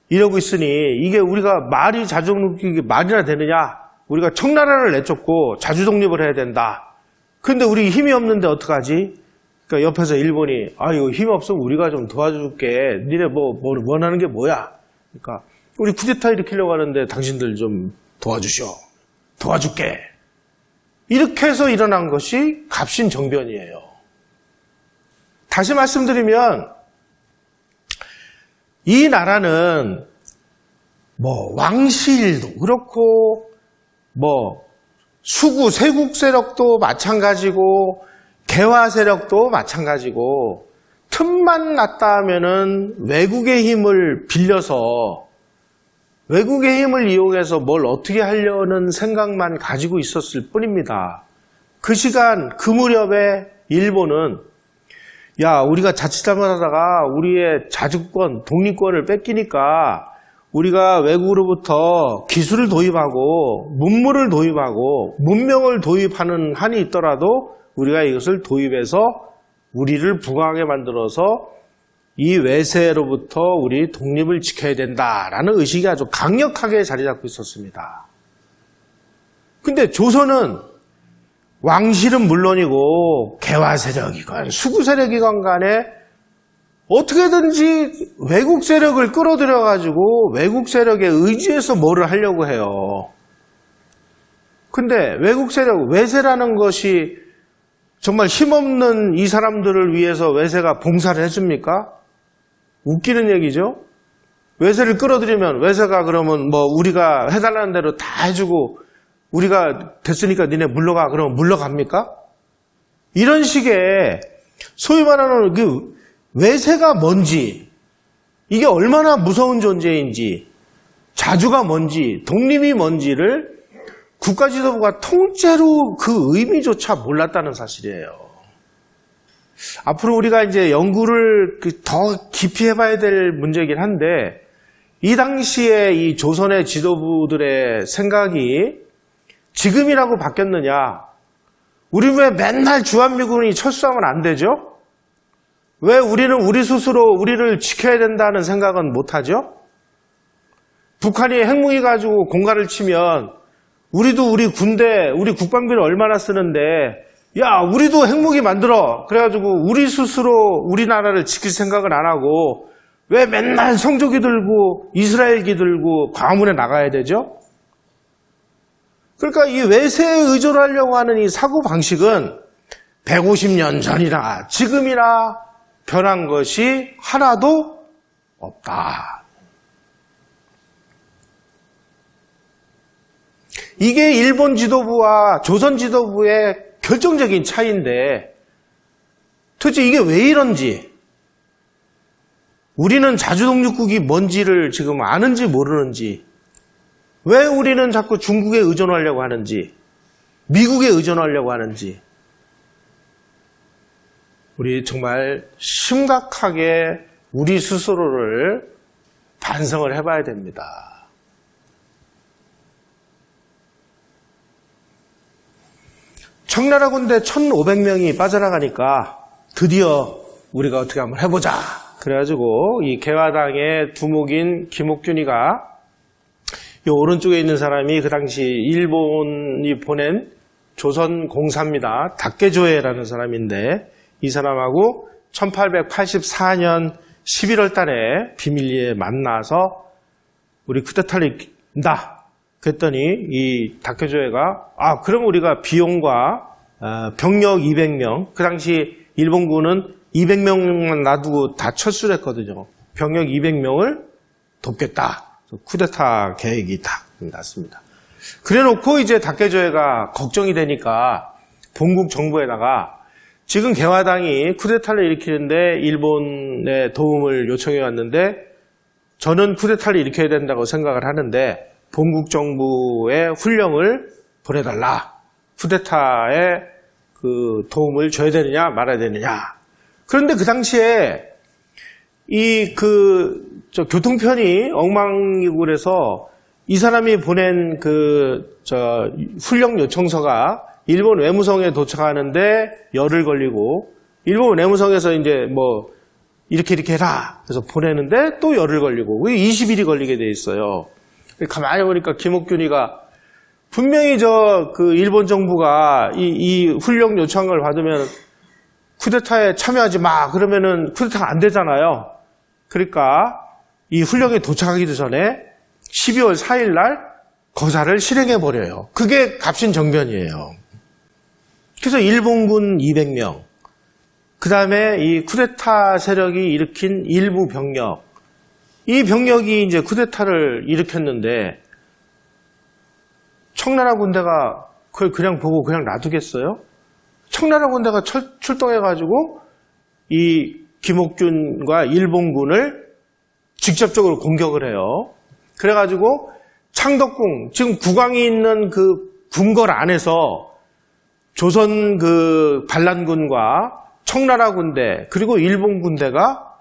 이러고 있으니 이게 우리가 말이 자주 독립이 말이나 되느냐. 우리가 청나라를 내쫓고 자주 독립을 해야 된다. 그런데 우리 힘이 없는데 어떡하지? 그러니까 옆에서 일본이 이거 힘 없으면 우리가 좀 도와줄게. 니네 뭐 원하는 게 뭐야? 그러니까 우리 쿠데타 일으키려고 하는데 당신들 좀 도와주셔. 도와줄게. 이렇게 해서 일어난 것이 갑신정변이에요. 다시 말씀드리면 이 나라는 왕실도 그렇고 수구 세국 세력도 마찬가지고 개화 세력도 마찬가지고 틈만 났다 하면은 외국의 힘을 빌려서 외국의 힘을 이용해서 뭘 어떻게 하려는 생각만 가지고 있었을 뿐입니다. 그 시간 그 무렵에 일본은 우리가 자칫 잘못하다가 우리의 자주권, 독립권을 뺏기니까 우리가 외국으로부터 기술을 도입하고 문물을 도입하고 문명을 도입하는 한이 있더라도 우리가 이것을 도입해서 우리를 부강하게 만들어서 이 외세로부터 우리 독립을 지켜야 된다라는 의식이 아주 강력하게 자리 잡고 있었습니다. 근데 조선은 왕실은 물론이고 개화 세력이건 수구 세력이건 간에 어떻게든지 외국 세력을 끌어들여가지고 외국 세력에 의지해서 뭐를 하려고 해요. 근데 외국 세력, 외세라는 것이 정말 힘없는 이 사람들을 위해서 외세가 봉사를 해줍니까? 웃기는 얘기죠. 외세를 끌어들이면 외세가 그러면 우리가 해달라는 대로 다 해주고 우리가 됐으니까 니네 물러가 그러면 물러갑니까? 이런 식의 소위 말하는 그 외세가 뭔지, 이게 얼마나 무서운 존재인지, 자주가 뭔지, 독립이 뭔지를 국가지도부가 통째로 그 의미조차 몰랐다는 사실이에요. 앞으로 우리가 이제 연구를 더 깊이 해봐야 될 문제이긴 한데, 이 당시에 이 조선의 지도부들의 생각이 지금이라고 바뀌었느냐? 우리 왜 맨날 주한미군이 철수하면 안 되죠? 왜 우리는 우리 스스로 우리를 지켜야 된다는 생각은 못하죠? 북한이 핵무기 가지고 공갈을 치면 우리도 우리 군대, 우리 국방비를 얼마나 쓰는데 우리도 핵무기 만들어. 그래가지고 우리 스스로 우리나라를 지킬 생각을 안 하고 왜 맨날 성조기 들고 이스라엘기 들고 광화문에 나가야 되죠? 그러니까 이 외세에 의존하려고 하는 이 사고방식은 150년 전이나 지금이나 변한 것이 하나도 없다. 이게 일본 지도부와 조선 지도부의 결정적인 차이인데 도대체 이게 왜 이런지, 우리는 자주독립국이 뭔지를 지금 아는지 모르는지, 왜 우리는 자꾸 중국에 의존하려고 하는지, 미국에 의존하려고 하는지, 우리 정말 심각하게 우리 스스로를 반성을 해봐야 됩니다. 청나라 군대 1,500명이 빠져나가니까 드디어 우리가 어떻게 한번 해보자. 그래가지고 이 개화당의 두목인 김옥균이가 이 오른쪽에 있는 사람이 그 당시 일본이 보낸 조선 공사입니다. 다케조에라는 사람인데 이 사람하고 1884년 11월 달에 비밀리에 만나서 우리 쿠데타를 이긴다. 그랬더니 이 다케조에가 그럼 우리가 비용과 병력 200명, 그 당시 일본군은 200명만 놔두고 다 철수를 했거든요. 병력 200명을 돕겠다. 쿠데타 계획이 딱 났습니다. 그래놓고 이제 다케조에가 걱정이 되니까 본국 정부에다가 지금 개화당이 쿠데타를 일으키는데 일본의 도움을 요청해 왔는데 저는 쿠데타를 일으켜야 된다고 생각을 하는데 본국 정부의 훈령을 보내달라. 쿠데타에 그 도움을 줘야 되느냐 말아야 되느냐. 그런데 그 당시에 교통편이 엉망이고 그래서 이 사람이 보낸 훈령 요청서가 일본 외무성에 도착하는데 열흘 걸리고, 일본 외무성에서 이제 이렇게 해라. 그래서 보내는데 또 열흘 걸리고, 20일이 걸리게 돼 있어요. 가만히 보니까 김옥균이가 분명히 일본 정부가 이 훈령 요청을 받으면 쿠데타에 참여하지 마. 그러면은 쿠데타가 안 되잖아요. 그러니까 이 훈령이 도착하기도 전에 12월 4일 날 거사를 실행해버려요. 그게 갑신정변이에요. 그래서 일본군 200명, 그 다음에 이 쿠데타 세력이 일으킨 일부 병력, 이 병력이 이제 쿠데타를 일으켰는데 청나라 군대가 그걸 그냥 보고 그냥 놔두겠어요? 청나라 군대가 출동해가지고 이 김옥균과 일본군을 직접적으로 공격을 해요. 그래가지고 창덕궁, 지금 국왕이 있는 그 궁궐 안에서 조선 반란군과 청나라 군대 그리고 일본 군대가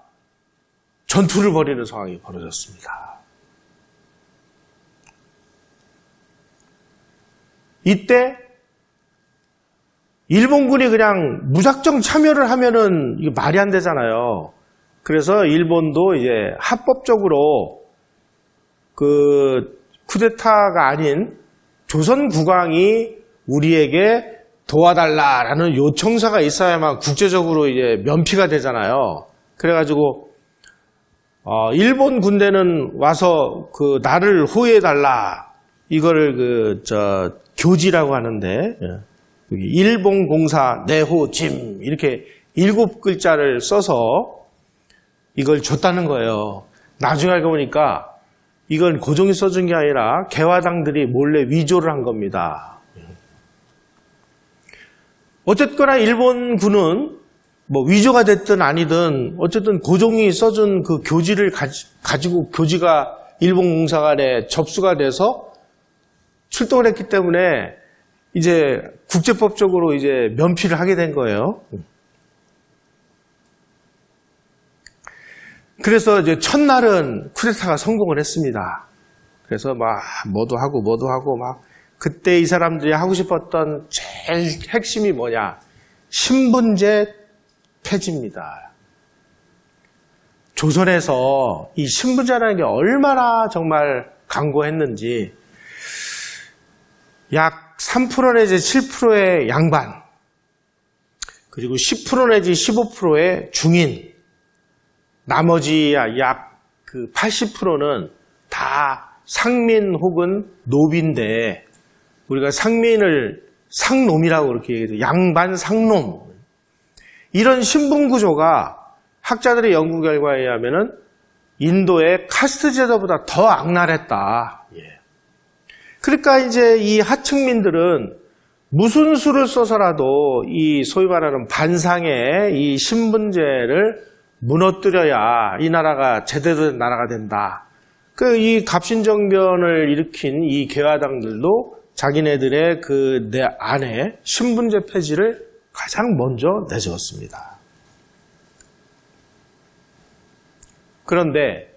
전투를 벌이는 상황이 벌어졌습니다. 이때 일본군이 그냥 무작정 참여를 하면은 이게 말이 안 되잖아요. 그래서 일본도 이제 합법적으로 쿠데타가 아닌 조선 국왕이 우리에게 도와달라라는 요청서가 있어야만 국제적으로 이제 면피가 되잖아요. 그래가지고 일본 군대는 와서 나를 호위해달라. 이거를 교지라고 하는데 일본 공사 내호짐 이렇게 7글자를 써서 이걸 줬다는 거예요. 나중에 알고 보니까 이건 고종이 써준 게 아니라 개화당들이 몰래 위조를 한 겁니다. 어쨌거나 일본군은 위조가 됐든 아니든 어쨌든 고종이 써준 그 교지를 가지고 교지가 일본 공사관에 접수가 돼서 출동을 했기 때문에 이제 국제법적으로 이제 면피를 하게 된 거예요. 그래서 이제 첫날은 쿠데타가 성공을 했습니다. 그래서 뭐도 하고 그때 이 사람들이 하고 싶었던 제일 핵심이 뭐냐? 신분제 폐지입니다. 조선에서 이 신분제라는 게 얼마나 정말 강고했는지 약 3% 내지 7%의 양반, 그리고 10% 내지 15%의 중인, 나머지 약 그 80%는 다 상민 혹은 노비인데 우리가 상민을 상놈이라고 그렇게 얘기해요. 양반 상놈. 이런 신분 구조가 학자들의 연구 결과에 의하면은 인도의 카스트 제도보다 더 악랄했다. 그러니까 이제 이 하층민들은 무슨 수를 써서라도 이 소위 말하는 반상의 이 신분제를 무너뜨려야 이 나라가 제대로 된 나라가 된다. 그 이 갑신정변을 일으킨 이 개화당들도 자기네들의 그 내 안에 신분제 폐지를 가장 먼저 내세웠습니다. 그런데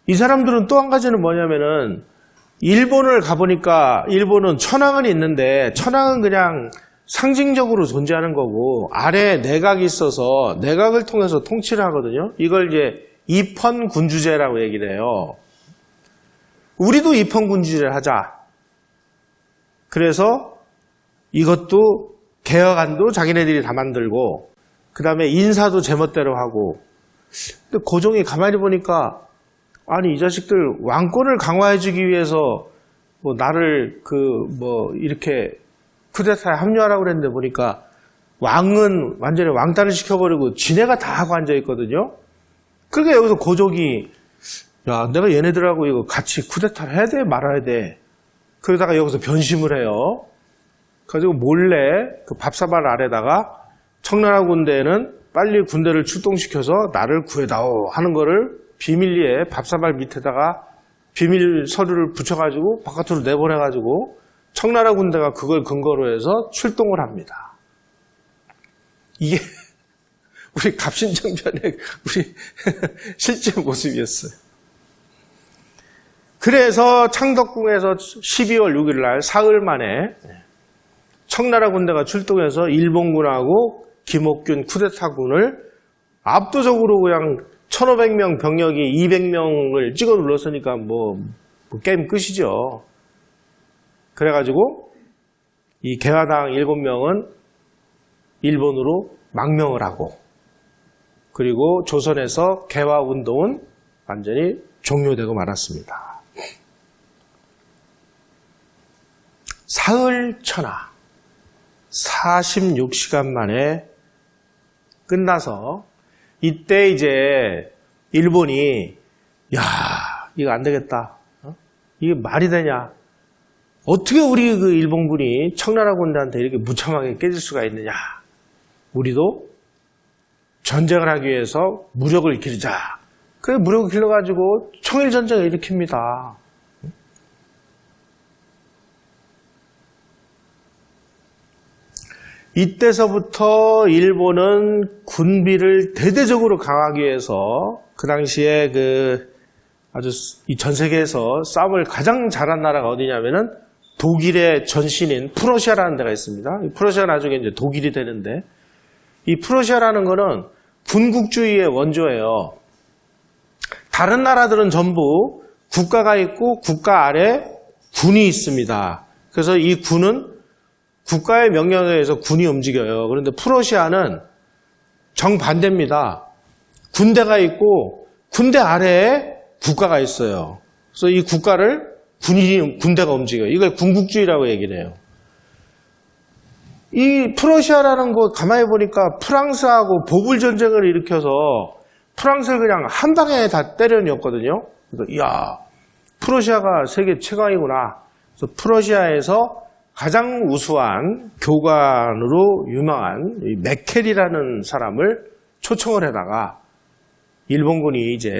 이 사람들은 또 한 가지는 뭐냐면은 일본을 가보니까 일본은 천황은 있는데 천황은 그냥 상징적으로 존재하는 거고 아래에 내각이 있어서 내각을 통해서 통치를 하거든요. 이걸 이제 입헌군주제라고 얘기를 해요. 우리도 입헌군주제를 하자. 그래서 이것도 개혁안도 자기네들이 다 만들고 그 다음에 인사도 제멋대로 하고 근데 고종이 가만히 보니까 아니 이 자식들 왕권을 강화해주기 위해서 뭐 나를 이렇게 쿠데타에 합류하라고 그랬는데 보니까 왕은 완전히 왕따를 시켜버리고 지네가 다 하고 앉아있거든요. 그러니까 여기서 고종이 야 내가 얘네들하고 이거 같이 쿠데타를 해야 돼 말아야 돼. 그러다가 여기서 변심을 해요. 그래가지고 몰래 그 밥사발 아래다가 청나라 군대는 빨리 군대를 출동시켜서 나를 구해다오 하는 거를 비밀리에 밥사발 밑에다가 비밀 서류를 붙여가지고 바깥으로 내보내가지고 청나라 군대가 그걸 근거로 해서 출동을 합니다. 이게 우리 갑신정변의 우리 실제 모습이었어요. 그래서 창덕궁에서 12월 6일 날 사흘 만에 청나라 군대가 출동해서 일본군하고 김옥균 쿠데타군을 압도적으로 그냥 1500명 병력이 200명을 찍어 눌렀으니까 뭐 게임 끝이죠. 그래가지고 이 개화당 7명은 일본으로 망명을 하고 그리고 조선에서 개화운동은 완전히 종료되고 말았습니다. 사흘 천하 46시간 만에 끝나서 이때 이제 일본이 야 이거 안 되겠다. 이게 말이 되냐. 어떻게 우리 그 일본군이 청나라 군대한테 이렇게 무참하게 깨질 수가 있느냐. 우리도 전쟁을 하기 위해서 무력을 기르자. 그래 무력을 길러가지고 청일전쟁을 일으킵니다. 이때서부터 일본은 군비를 대대적으로 강화하기 위해서 그 당시에 아주 이 전 세계에서 싸움을 가장 잘한 나라가 어디냐면은 독일의 전신인 프러시아라는 데가 있습니다. 이 프러시아 나중에 이제 독일이 되는데 이 프러시아라는 거는 군국주의의 원조예요. 다른 나라들은 전부 국가가 있고 국가 아래 군이 있습니다. 그래서 이 군은 국가의 명령에 의해서 군이 움직여요. 그런데 프러시아는 정반대입니다. 군대가 있고 군대 아래에 국가가 있어요. 그래서 이 국가를 군대가 움직여요. 이걸 군국주의라고 얘기를 해요. 이 프러시아라는 거 가만히 보니까 프랑스하고 보불전쟁을 일으켜서 프랑스를 그냥 한 방에 다 때려넣었거든요. 그래서 이야 프러시아가 세계 최강이구나. 그래서 프러시아에서 가장 우수한 교관으로 유명한 메켈이라는 사람을 초청을 해다가 일본군이 이제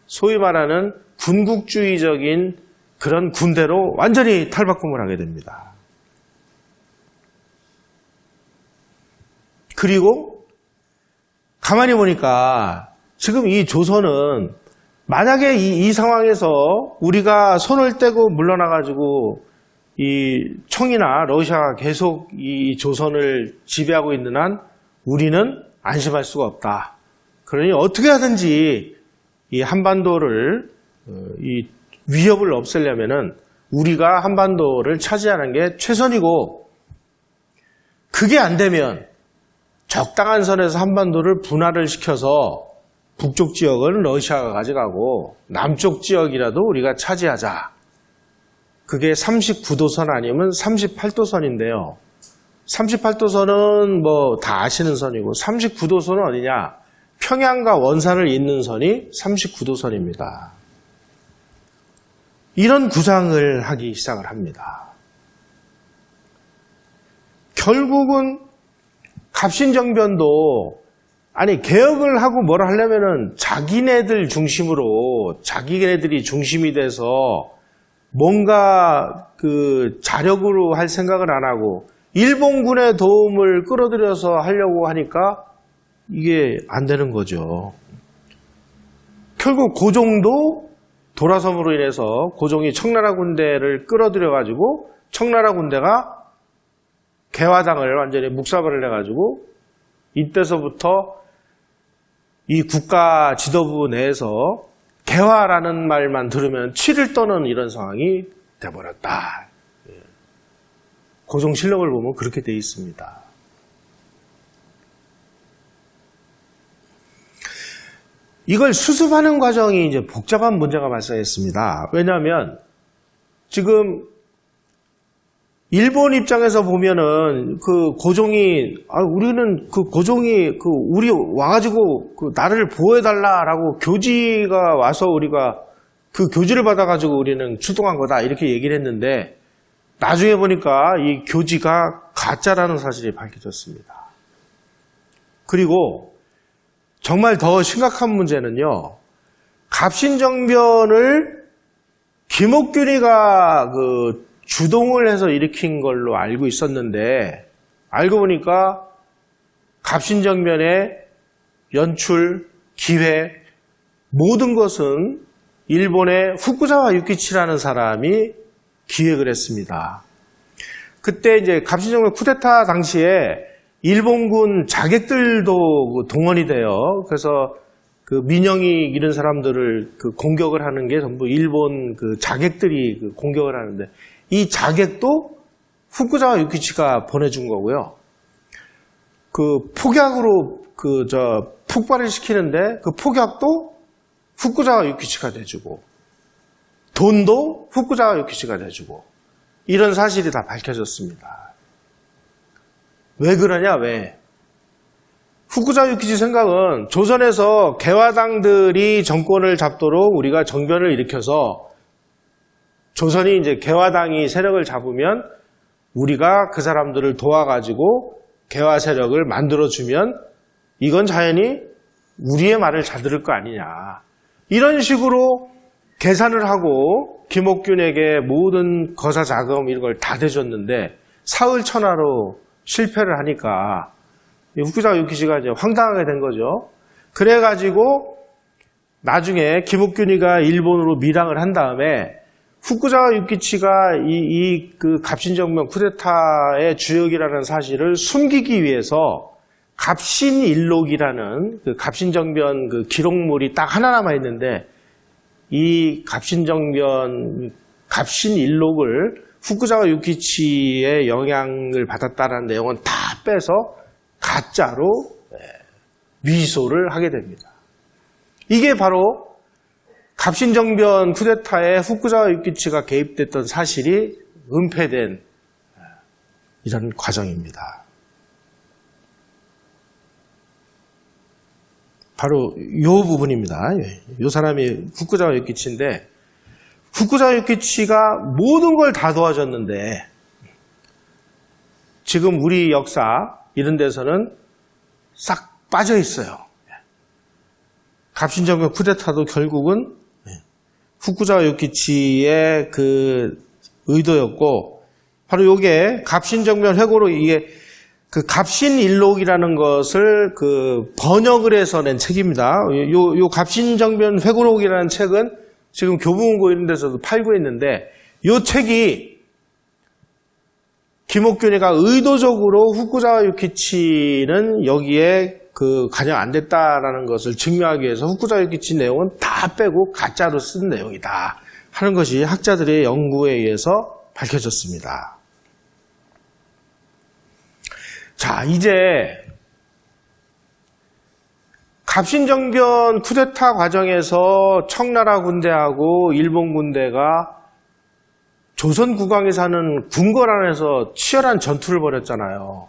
소위 말하는 군국주의적인 그런 군대로 완전히 탈바꿈을 하게 됩니다. 그리고 가만히 보니까 지금 이 조선은 만약에 이 상황에서 우리가 손을 떼고 물러나가지고 이 청이나 러시아가 계속 이 조선을 지배하고 있는 한 우리는 안심할 수가 없다. 그러니 어떻게 하든지 이 한반도를 이 위협을 없애려면은 우리가 한반도를 차지하는 게 최선이고 그게 안 되면 적당한 선에서 한반도를 분할을 시켜서 북쪽 지역은 러시아가 가져가고 남쪽 지역이라도 우리가 차지하자. 그게 39도선 아니면 38도선인데요. 38도선은 뭐 다 아시는 선이고 39도선은 어디냐? 평양과 원산을 잇는 선이 39도선입니다. 이런 구상을 하기 시작을 합니다. 결국은 갑신정변도 아니 개혁을 하고 뭘 하려면은 자기네들 중심으로 자기네들이 중심이 돼서 뭔가 그 자력으로 할 생각을 안 하고 일본군의 도움을 끌어들여서 하려고 하니까 이게 안 되는 거죠. 결국 고종도 도라섬으로 인해서 고종이 청나라 군대를 끌어들여 가지고 청나라 군대가 개화당을 완전히 묵사발을 해가지고 이때서부터 이 국가 지도부 내에서 개화라는 말만 들으면 치를 떠는 이런 상황이 돼버렸다. 고종실록을 보면 그렇게 돼 있습니다. 이걸 수습하는 과정이 이제 복잡한 문제가 발생했습니다. 왜냐하면 지금 일본 입장에서 보면은 그 고종이 우리는 그 고종이 그 우리 와가지고 그 나를 보호해달라라고 교지가 와서 우리가 그 교지를 받아가지고 우리는 출동한 거다 이렇게 얘기를 했는데 나중에 보니까 이 교지가 가짜라는 사실이 밝혀졌습니다. 그리고 정말 더 심각한 문제는요. 갑신정변을 김옥균이가 그 주동을 해서 일으킨 걸로 알고 있었는데 알고 보니까 갑신정변의 연출, 기획 모든 것은 일본의 후쿠자와 유키치라는 사람이 기획을 했습니다. 그때 이제 갑신정변 쿠데타 당시에 일본군 자객들도 동원이 돼요. 그래서 그 민영이 이런 사람들을 그 공격을 하는 게 전부 일본 그 자객들이 그 공격을 하는데 이 자객도 후쿠자와 유키치가 보내준 거고요. 그 폭약으로 폭발을 시키는데 그 폭약도 후쿠자와 유키치가 내주고 돈도 후쿠자와 유키치가 내주고 이런 사실이 다 밝혀졌습니다. 왜 그러냐? 왜? 후쿠자와 유키치 생각은 조선에서 개화당들이 정권을 잡도록 우리가 정변을 일으켜서 조선이 이제 개화당이 세력을 잡으면 우리가 그 사람들을 도와가지고 개화 세력을 만들어주면 이건 자연히 우리의 말을 잘 들을 거 아니냐. 이런 식으로 계산을 하고 김옥균에게 모든 거사 자금 이런 걸 다 대줬는데 사흘천하로 실패를 하니까 후쿠자와 유키치가 이제 황당하게 된 거죠. 그래가지고 나중에 김옥균이가 일본으로 밀항을 한 다음에 후쿠자와 유키치가 그 갑신정변 쿠데타의 주역이라는 사실을 숨기기 위해서 갑신일록이라는 그 갑신정변 그 기록물이 딱 하나 남아 있는데 이 갑신일록을 후쿠자와 유키치의 영향을 받았다는 내용은 다 빼서 가짜로 위소를 하게 됩니다. 이게 바로 갑신정변 쿠데타에 후쿠자와 유키치가 개입됐던 사실이 은폐된 이런 과정입니다. 바로 이 부분입니다. 이 사람이 후쿠자와 유키치인데 후쿠자와 유키치가 모든 걸 다 도와줬는데 지금 우리 역사 이런 데서는 싹 빠져 있어요. 갑신정변 쿠데타도 결국은 후쿠자와 유키치의 그 의도였고 바로 이게 갑신정변 회고록 이게 그 갑신일록이라는 것을 그 번역을 해서 낸 책입니다. 요 갑신정변 회고록이라는 책은 지금 교보문고 이런 데서도 팔고 있는데 요 책이 김옥균이가 의도적으로 후쿠자와 유키치는 여기에 그 관여 안 됐다라는 것을 증명하기 위해서 후쿠자와 유키치 내용은 다 빼고 가짜로 쓴 내용이다 하는 것이 학자들의 연구에 의해서 밝혀졌습니다. 자, 이제 갑신정변 쿠데타 과정에서 청나라 군대하고 일본 군대가 조선 국왕이 사는 궁궐안에서 치열한 전투를 벌였잖아요.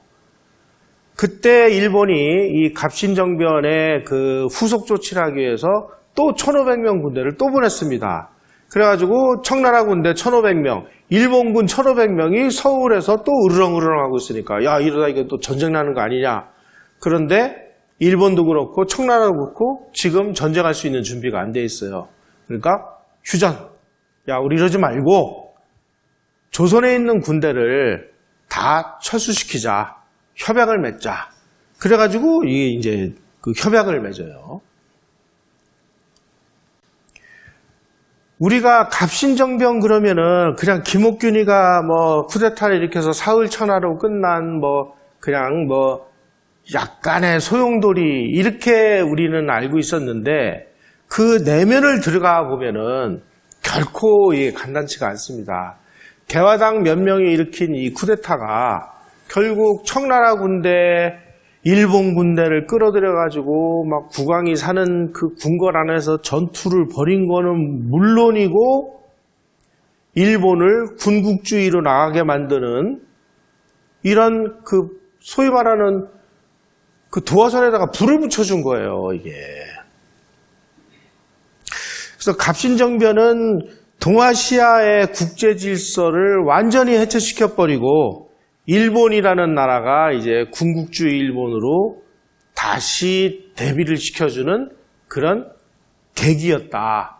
그때 일본이 이 갑신정변의 그 후속 조치를 하기 위해서 또 1,500명 군대를 또 보냈습니다. 그래가지고 청나라 군대 1,500명, 일본군 1,500명이 서울에서 또 으르렁으르렁 하고 있으니까 야, 이러다 이거 또 전쟁 나는 거 아니냐. 그런데 일본도 그렇고 청나라도 그렇고 지금 전쟁할 수 있는 준비가 안 돼 있어요. 그러니까 휴전. 야, 우리 이러지 말고 조선에 있는 군대를 다 철수시키자. 협약을 맺자. 그래가지고 이게 이제 그 협약을 맺어요. 우리가 갑신정변 그러면은 그냥 김옥균이가 뭐 쿠데타를 일으켜서 사흘천하로 끝난 뭐 그냥 뭐 약간의 소용돌이 이렇게 우리는 알고 있었는데 그 내면을 들어가 보면은 결코 이게 간단치가 않습니다. 개화당 몇 명이 일으킨 이 쿠데타가 결국 청나라 군대, 일본 군대를 끌어들여가지고 막 국왕이 사는 그 궁궐 안에서 전투를 벌인 거는 물론이고 일본을 군국주의로 나가게 만드는 이런 그 소위 말하는 그 도화선에다가 불을 붙여준 거예요, 이게. 그래서 갑신정변은 동아시아의 국제 질서를 완전히 해체시켜버리고 일본이라는 나라가 이제 군국주의 일본으로 다시 대비를 시켜주는 그런 계기였다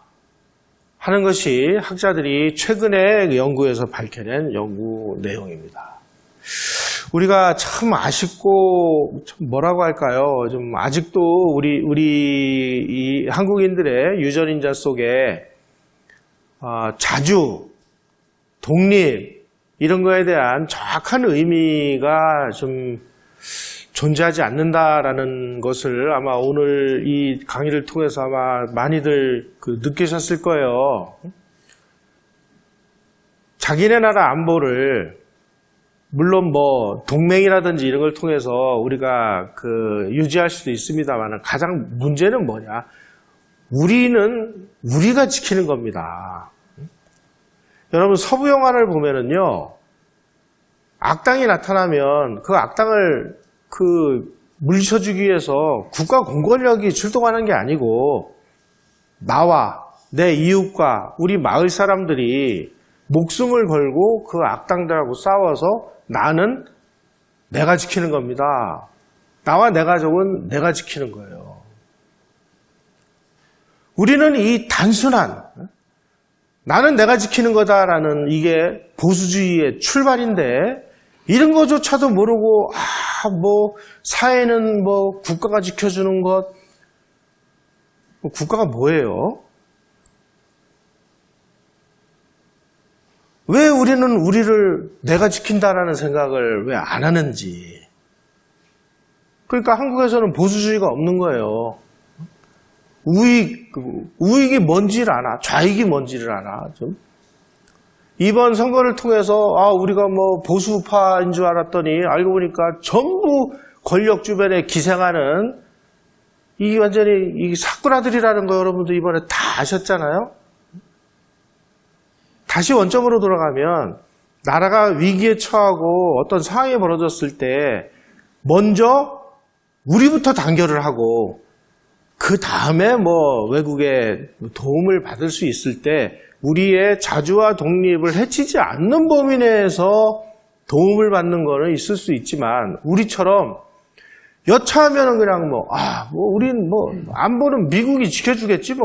하는 것이 학자들이 최근에 연구에서 밝혀낸 연구 내용입니다. 우리가 참 아쉽고 좀 뭐라고 할까요? 좀 아직도 우리 이 한국인들의 유전인자 속에 자주, 독립 이런 거에 대한 정확한 의미가 좀 존재하지 않는다라는 것을 아마 오늘 이 강의를 통해서 아마 많이들 느끼셨을 거예요. 자기네 나라 안보를 물론 뭐 동맹이라든지 이런 걸 통해서 우리가 유지할 수도 있습니다만 가장 문제는 뭐냐? 우리는 우리가 지키는 겁니다. 여러분 서부 영화를 보면은요, 악당이 나타나면 그 악당을 물리쳐주기 위해서 국가 공권력이 출동하는 게 아니고 나와 내 이웃과 우리 마을 사람들이 목숨을 걸고 그 악당들하고 싸워서 나는 내가 지키는 겁니다. 나와 내 가족은 내가 지키는 거예요. 우리는 이 단순한 나는 내가 지키는 거다라는 이게 보수주의의 출발인데 이런 거조차도 모르고 사회는 국가가 지켜주는 것 국가가 뭐예요? 왜 우리는 우리를 내가 지킨다라는 생각을 왜 안 하는지. 그러니까 한국에서는 보수주의가 없는 거예요. 우익이 뭔지를 알아. 좌익이 뭔지를 알아. 좀. 이번 선거를 통해서 우리가 보수파인 줄 알았더니 알고 보니까 전부 권력 주변에 기생하는 이 완전히 이 사꾸라들이라는 거 여러분도 이번에 다 아셨잖아요. 다시 원점으로 돌아가면 나라가 위기에 처하고 어떤 상황이 벌어졌을 때 먼저 우리부터 단결을 하고 그 다음에 외국의 도움을 받을 수 있을 때 우리의 자주와 독립을 해치지 않는 범위 내에서 도움을 받는 거는 있을 수 있지만 우리처럼 여차하면은 그냥 우린 안보는 미국이 지켜주겠지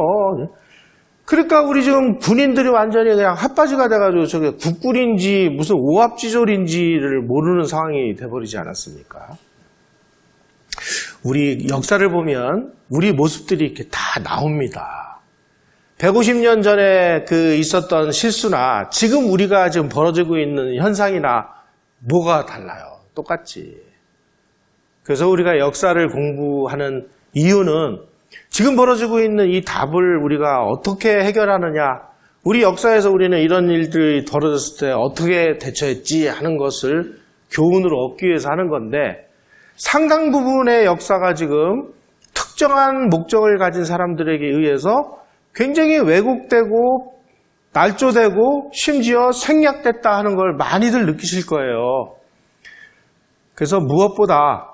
그러니까 우리 지금 군인들이 완전히 그냥 핫바지가 돼가지고 저게 국군인지 무슨 오합지졸인지를 모르는 상황이 돼버리지 않았습니까? 우리 역사를 보면 우리 모습들이 이렇게 다 나옵니다. 150년 전에 있었던 실수나 지금 우리가 지금 벌어지고 있는 현상이나 뭐가 달라요? 똑같지. 그래서 우리가 역사를 공부하는 이유는 지금 벌어지고 있는 이 답을 우리가 어떻게 해결하느냐, 우리 역사에서 우리는 이런 일들이 벌어졌을 때 어떻게 대처했지 하는 것을 교훈으로 얻기 위해서 하는 건데 상당 부분의 역사가 지금 특정한 목적을 가진 사람들에게 의해서 굉장히 왜곡되고 날조되고 심지어 생략됐다 하는 걸 많이들 느끼실 거예요. 그래서 무엇보다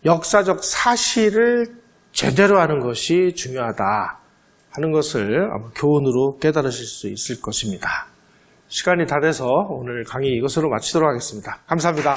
역사적 사실을 제대로 하는 것이 중요하다 하는 것을 아마 교훈으로 깨달으실 수 있을 것입니다. 시간이 다 돼서 오늘 강의 이것으로 마치도록 하겠습니다. 감사합니다.